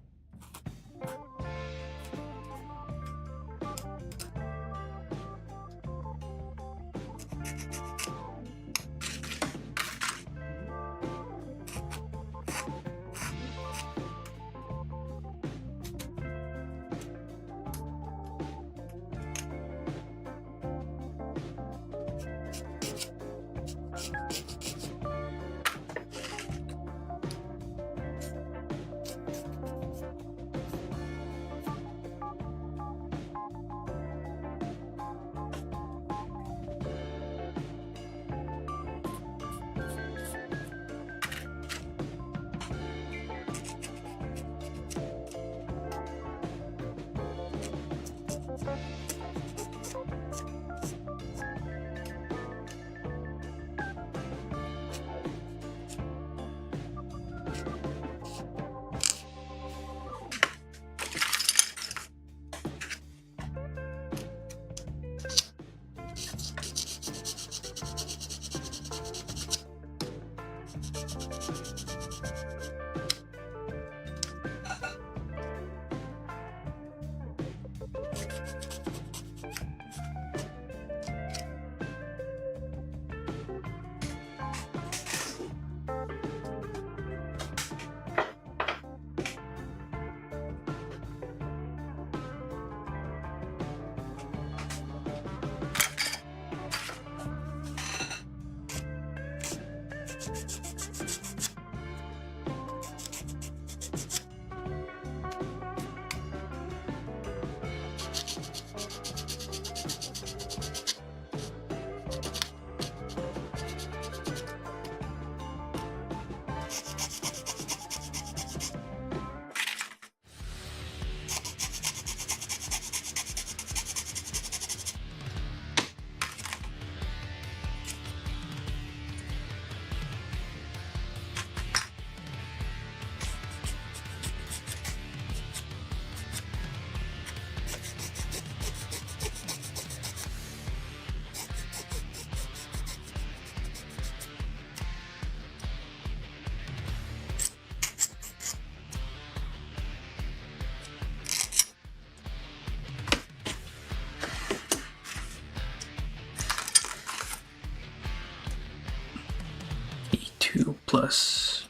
[SPEAKER 2] Plus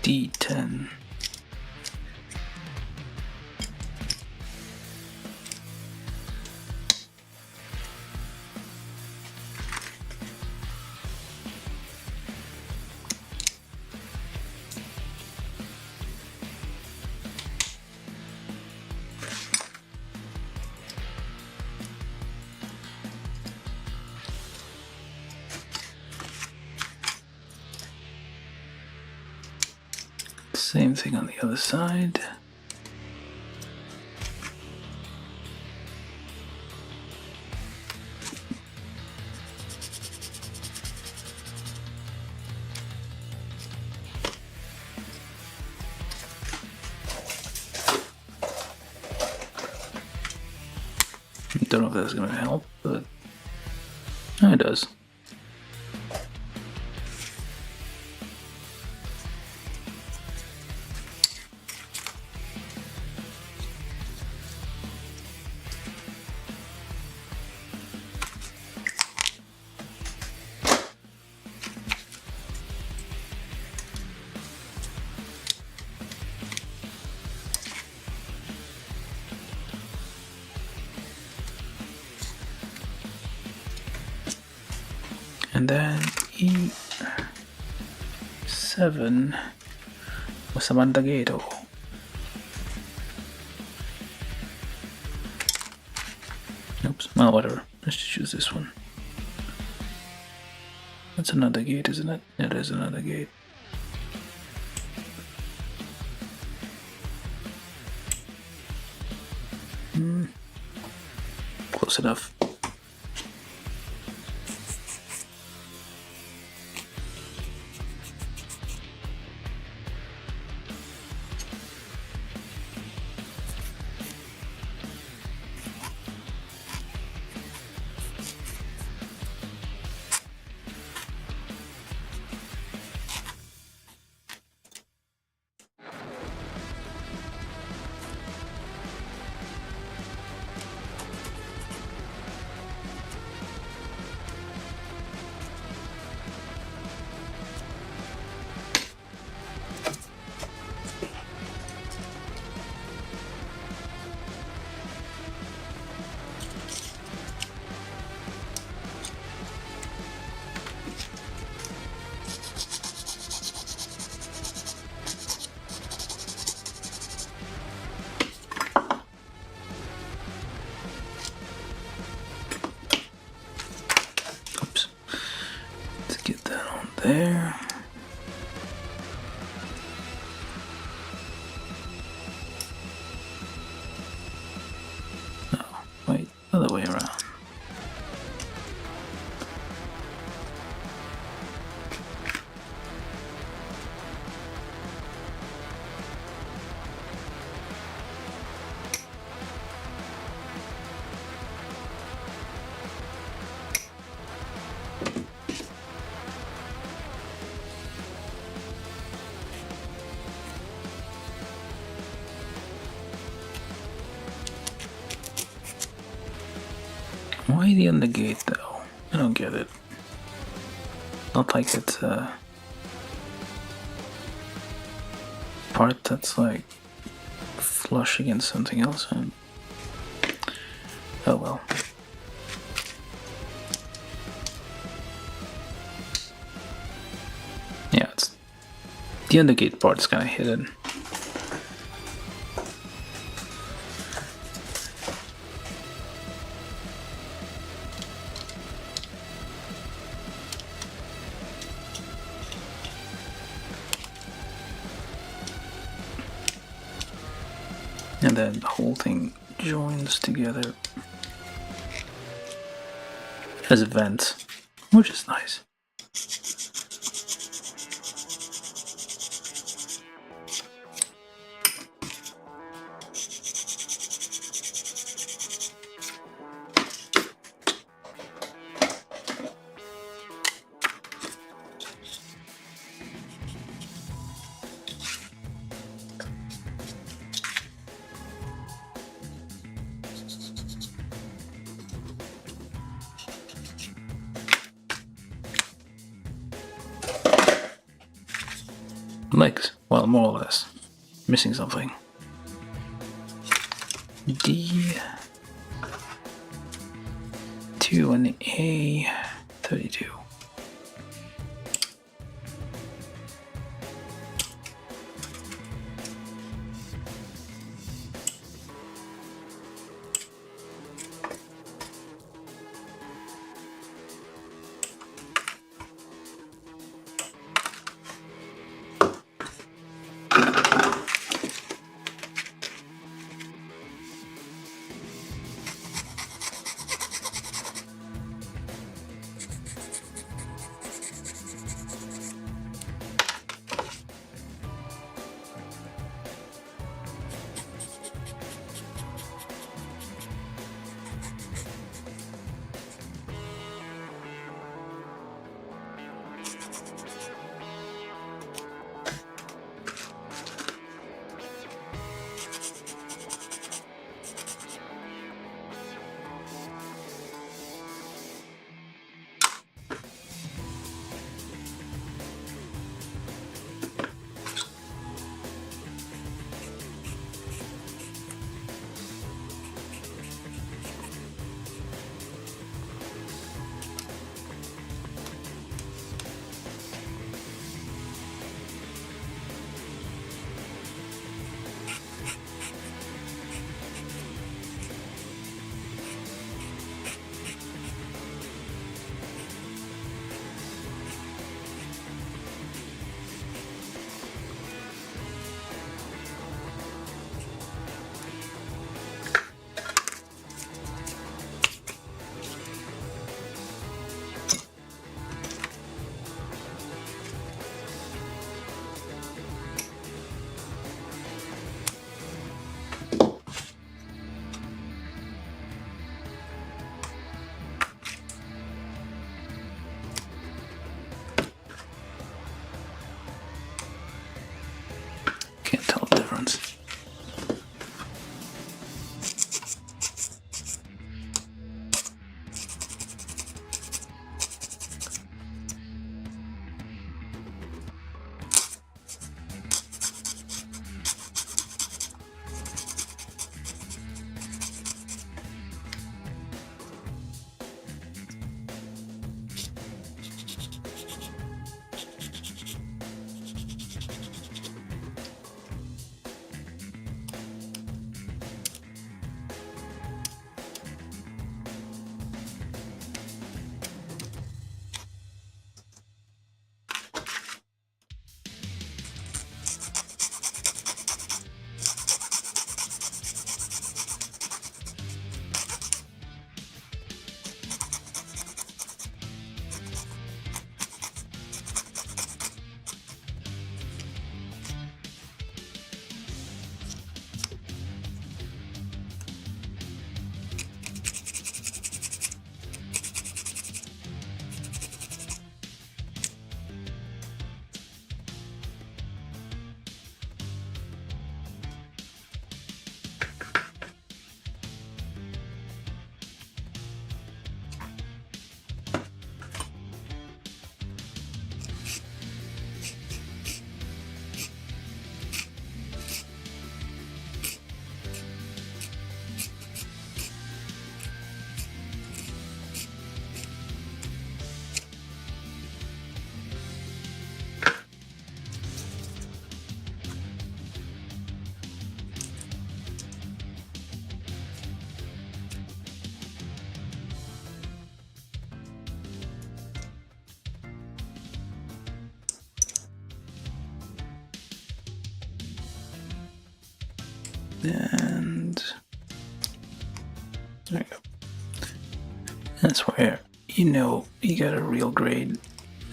[SPEAKER 2] D10. Same thing on the other side. Don't know if that's going to help, but it does. And then E7 was a Mandagato. Oops, well, whatever. Let's just use this one. That's another gate, isn't it? It is another gate. Close enough. there. No, wait, other way around. Why the under gate though? I don't get it. Not like it's a part that's like flush against something else. And oh well. Yeah, it's the under gate part is kind of hidden. And then the whole thing joins together as a vent, which is nice. Legs, well, more or less. Missing something. D2 and A32. and there you go. That's where you know you got a real grade.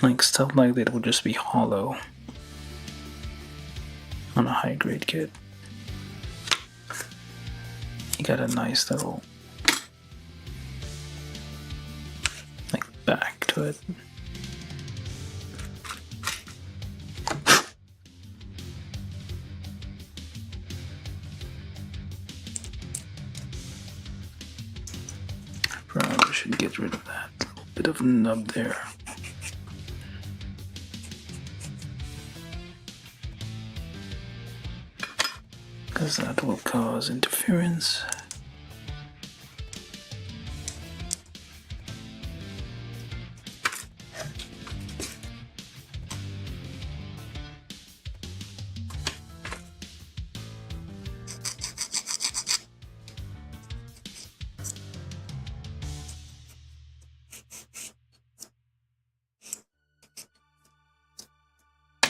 [SPEAKER 2] Like stuff like that would just be hollow on a high grade kit. You got a nice little like back to it. Probably should get rid of that little bit of nub there. Because that will cause interference.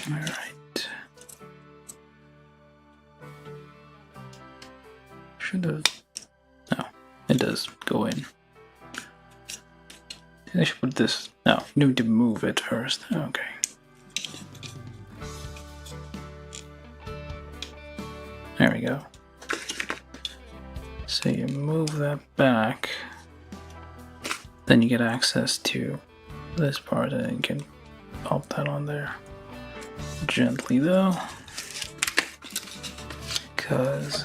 [SPEAKER 2] All right. Should have. No, it does go in. I should put this. No, you need to move it first. Okay. There we go. So you move that back, then you get access to this part, and you can pop that on there. Gently though, because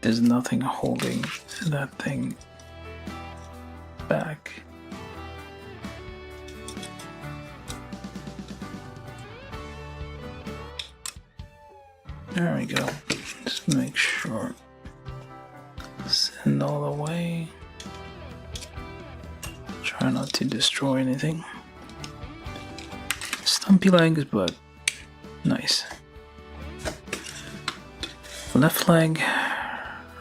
[SPEAKER 2] there's nothing holding that thing back. There we go. Just make sure. Send all the way. Try not to destroy anything. Stumpy legs, but nice. Left leg,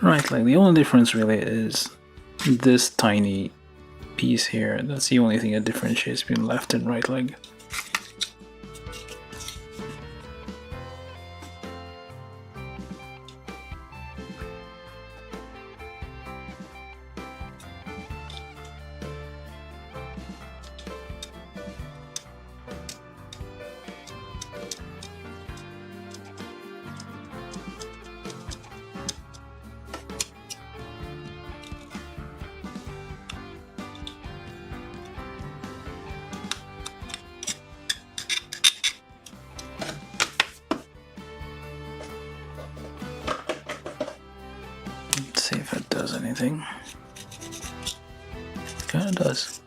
[SPEAKER 2] right leg. The only difference really is this tiny piece here. That's the only thing that differentiates between left and right leg. Let's see if it does anything. Kinda does.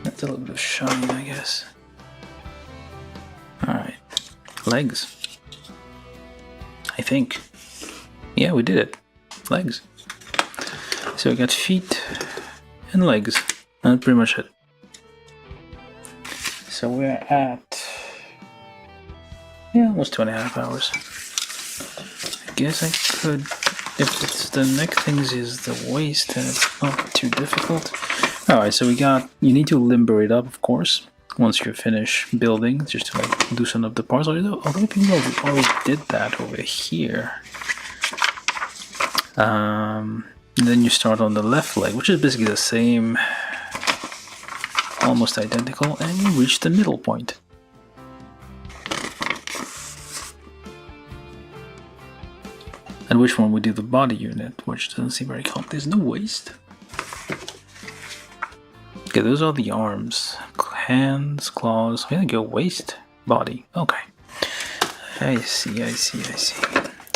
[SPEAKER 2] That's a little bit of shine, I guess. Alright. Legs. I think. Yeah, we did it. Legs. So we got feet and legs. That's pretty much it. So we're at, yeah, almost 2.5 hours. I guess I could, if it's the neck things is the waist, then it's not too difficult. Alright, so you need to limber it up, of course, once you finish building, just to like loosen up the parts. Although I think we already did that over here. And then you start on the left leg, which is basically the same, almost identical, and you reach the middle point. And which one would do the body unit, which doesn't seem very common. There's no waist. Okay, those are the arms. Hands, claws. Here we go, waist, body. Okay. I see.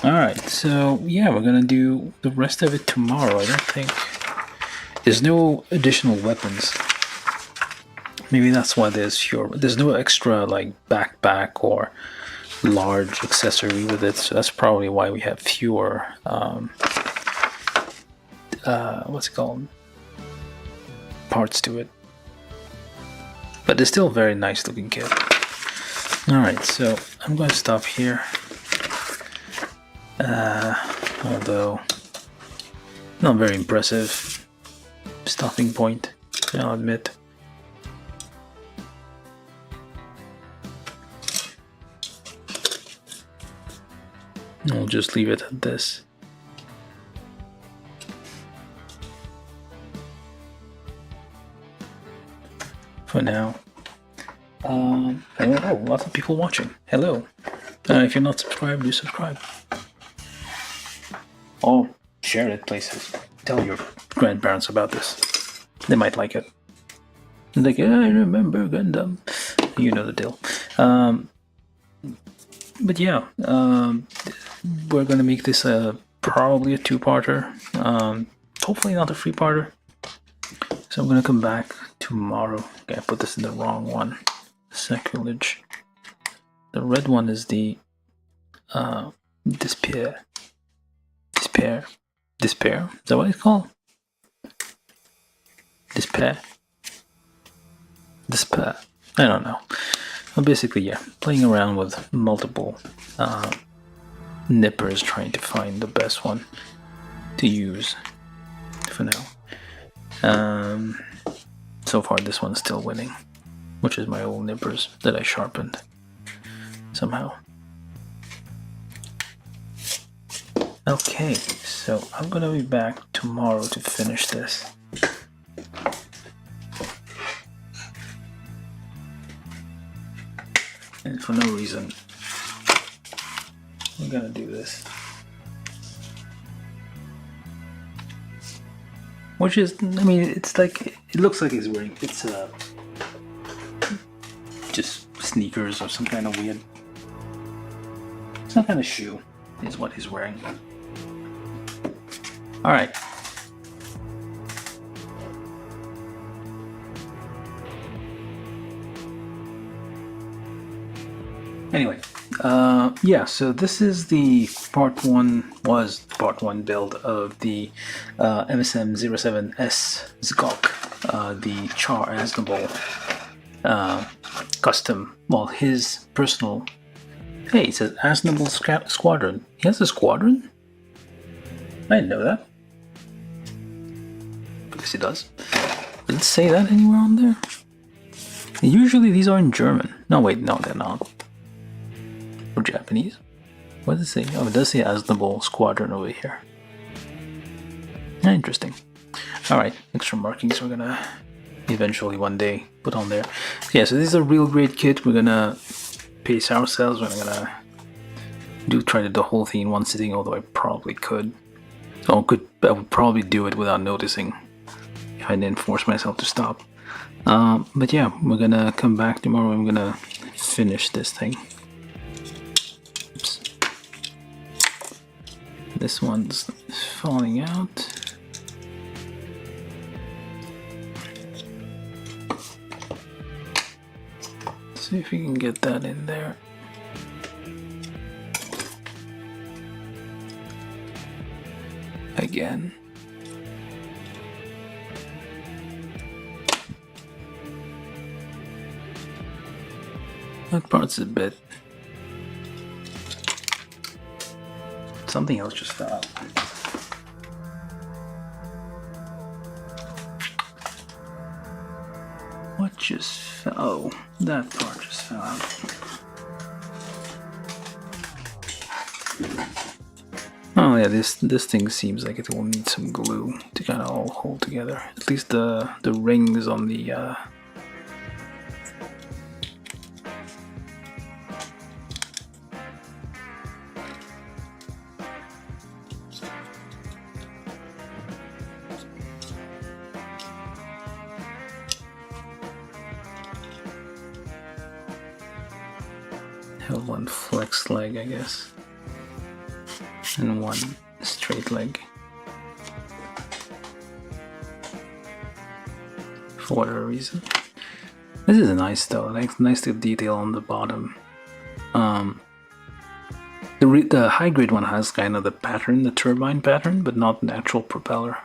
[SPEAKER 2] Alright, so yeah, we're gonna do the rest of it tomorrow. I don't think there's no additional weapons. Maybe that's why there's no extra like backpack or large accessory with it, so that's probably why we have fewer what's it called, parts to it. But it's still a very nice looking kit. Alright, so I'm going to stop here. Although not very impressive stopping point, I'll admit. I'll just leave it at this. For now. Oh, lots of people watching. Hello. If you're not subscribed, do subscribe. Or share it places. Tell your grandparents about this. They might like it. Like, yeah, I remember Gundam. You know the deal. But yeah, we're gonna make this probably a two-parter. Hopefully not a three-parter. So I'm gonna come back tomorrow. Okay, I put this in the wrong one. Sacrilege. The red one is the despair. Despair. Despair? Is that what it's called? Despair. Despair. I don't know. Well, basically, yeah, playing around with multiple nippers, trying to find the best one to use for now. So far, this one's still winning, which is my old nippers that I sharpened somehow. Okay, so I'm gonna be back tomorrow to finish this. And for no reason, I'm gonna do this. Which is, I mean, it's like, it looks like he's wearing, it's just sneakers or some kind of weird, some kind of shoe is what he's wearing. Alright. Anyway, yeah, so this is the part one build of the MSM-07S Zgok, the Char Aznable custom, well, his personal, hey, it says Aznable Squadron. He has a squadron? I didn't know that. I guess he does. Does it say that anywhere on there? Usually these are in German. No, wait, no, they're not. Or Japanese. What does it say? Oh, it does say Aznable Squadron over here. Interesting. Alright, extra markings we're gonna eventually one day put on there. Yeah, so this is a real great kit. We're gonna pace ourselves. We're gonna try to do the whole thing in one sitting, although I probably could. I would probably do it without noticing if I didn't force myself to stop. But yeah, we're gonna come back tomorrow and I'm gonna finish this thing. Oops. This one's falling out. See if we can get that in there. Again. That part's a bit. Something else just fell out. What just fell? Oh, that part just fell out. Oh yeah, this thing seems like it will need some glue to kind of all hold together. At least the rings on the have one flex leg, I guess, and one straight leg. For whatever reason. This is nice though, like nice little detail on the bottom. The high grade one has kind of the pattern, the turbine pattern, but not the actual propeller.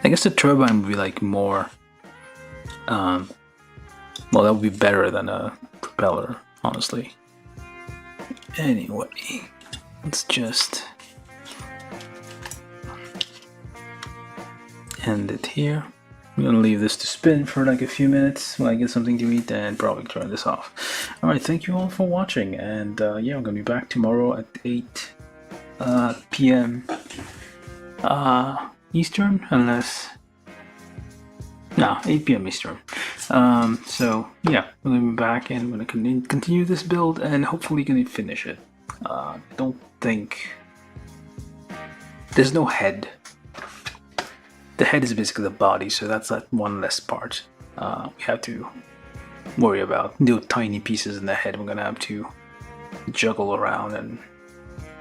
[SPEAKER 2] I guess the turbine would be like more, well, that would be better than a propeller, honestly. Anyway, let's just end it here. I'm gonna leave this to spin for like a few minutes while I get something to eat and probably turn this off. Alright, thank you all for watching, and yeah, I'm gonna be back tomorrow at 8 p.m. Eastern, unless... No, 8 p.m. Eastern. So yeah, we're gonna be back and we're gonna continue this build and hopefully gonna finish it. I don't think... There's no head. The head is basically the body, so that's that one less part. We have to worry about the tiny pieces in the head. We're gonna have to juggle around and,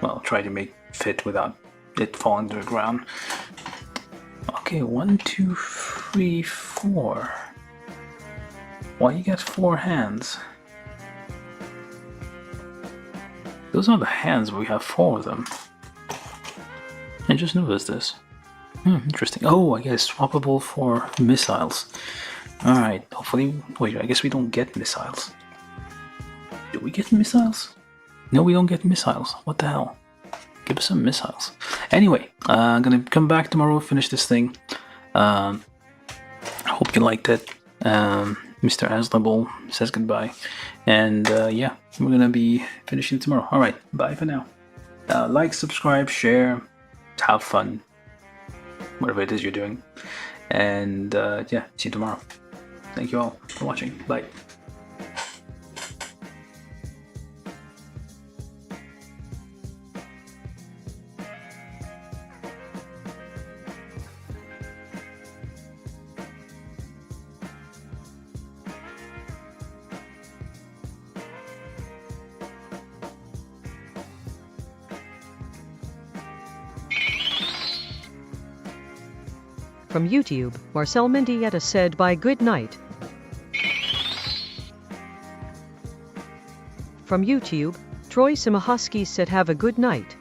[SPEAKER 2] well, try to make fit without it falling to the ground. Okay, 1, 2, 3, 4. Why you got 4 hands? Those are the hands, but we have 4 of them. I just noticed this. Interesting. Oh, I guess swappable for missiles. Alright, hopefully... Wait, I guess we don't get missiles. Do we get missiles? No, we don't get missiles. What the hell? Give us some missiles. Anyway, I'm gonna come back tomorrow, finish this thing. I hope you liked it. Mr. Aznable says goodbye. And yeah, we're gonna be finishing tomorrow. Alright, bye for now. Like, subscribe, share, have fun. Whatever it is you're doing. And yeah, see you tomorrow. Thank you all for watching. Bye.
[SPEAKER 1] From YouTube, Marcel Mendieta said bye good night. From YouTube, Troy Simahusky said have a good night.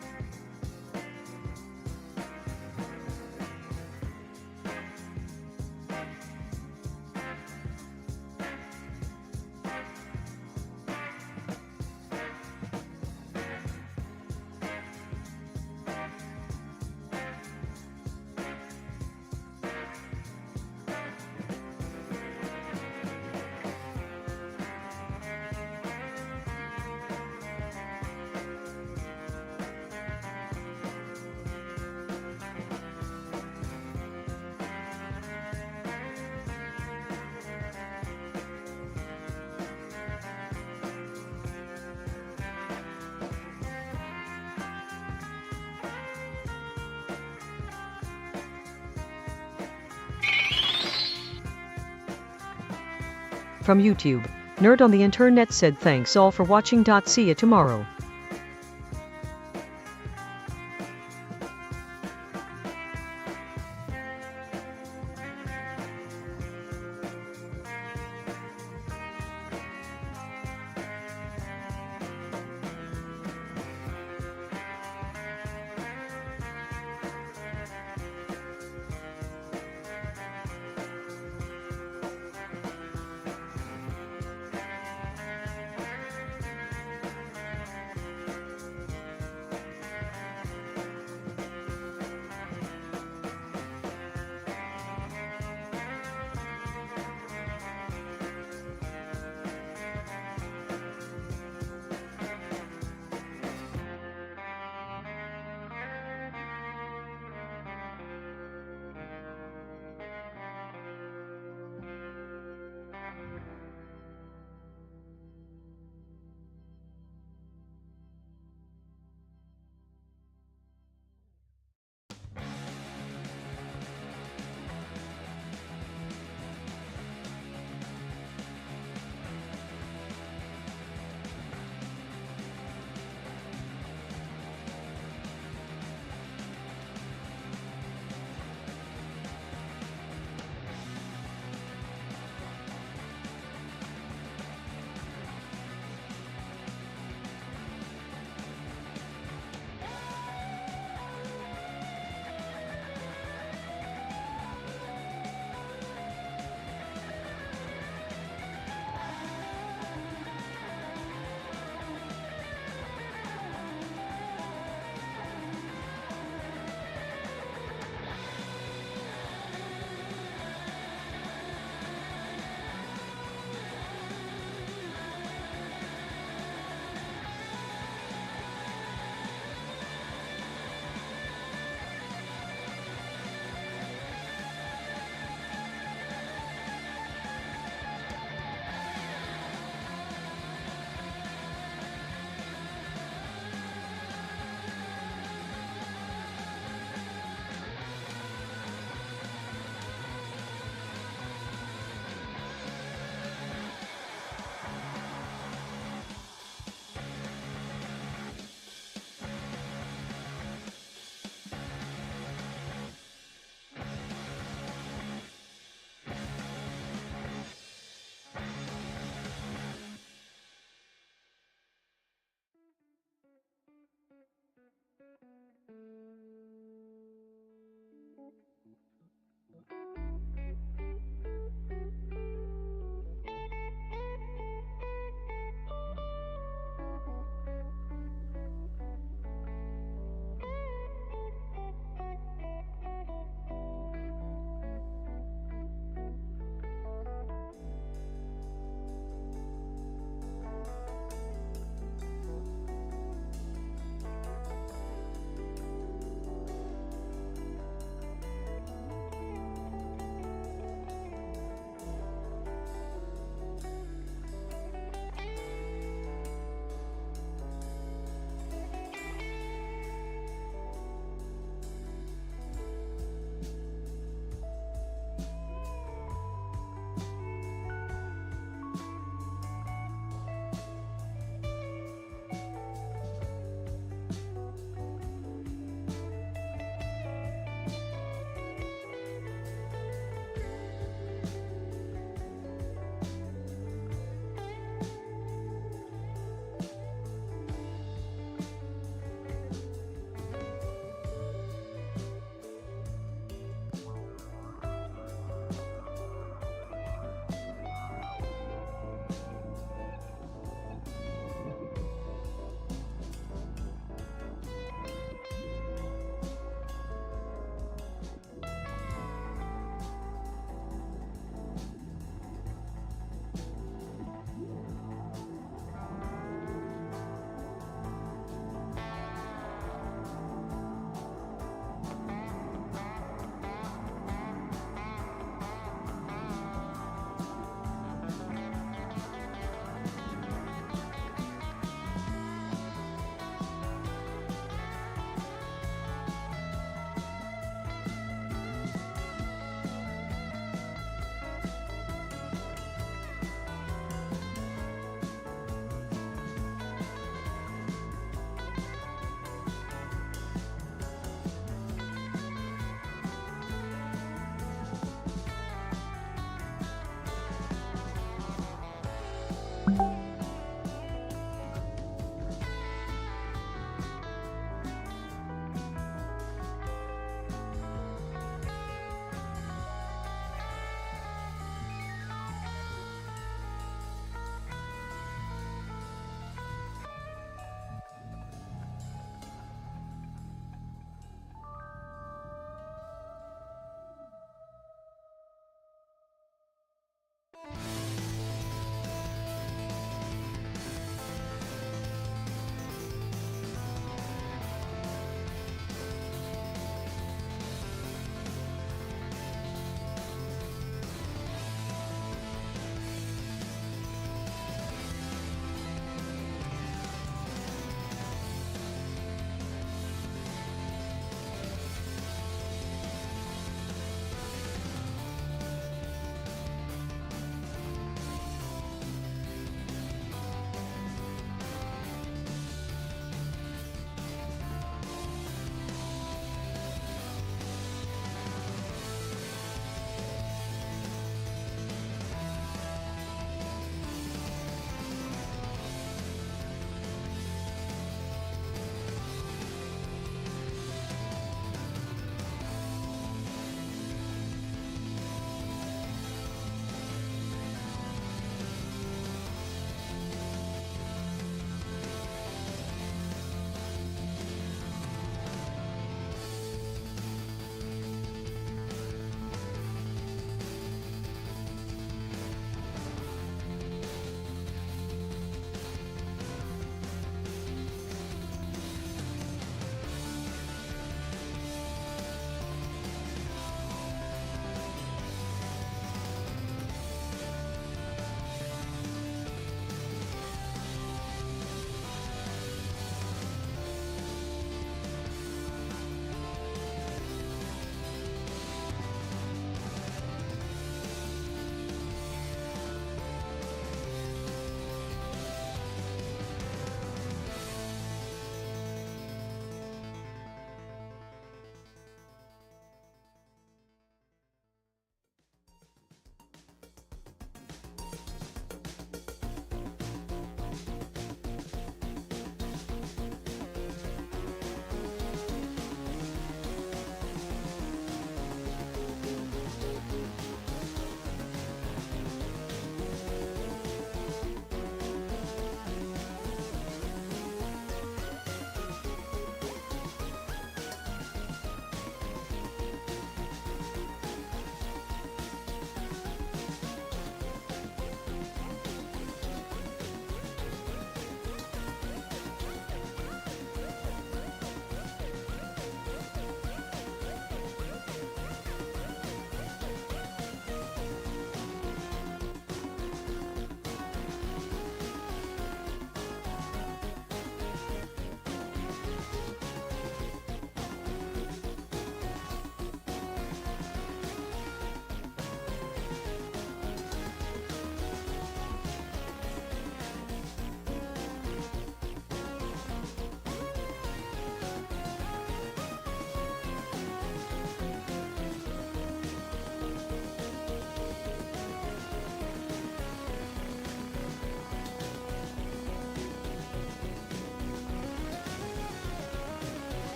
[SPEAKER 1] From YouTube, Nerd on the Internet said thanks all for watching. See you tomorrow.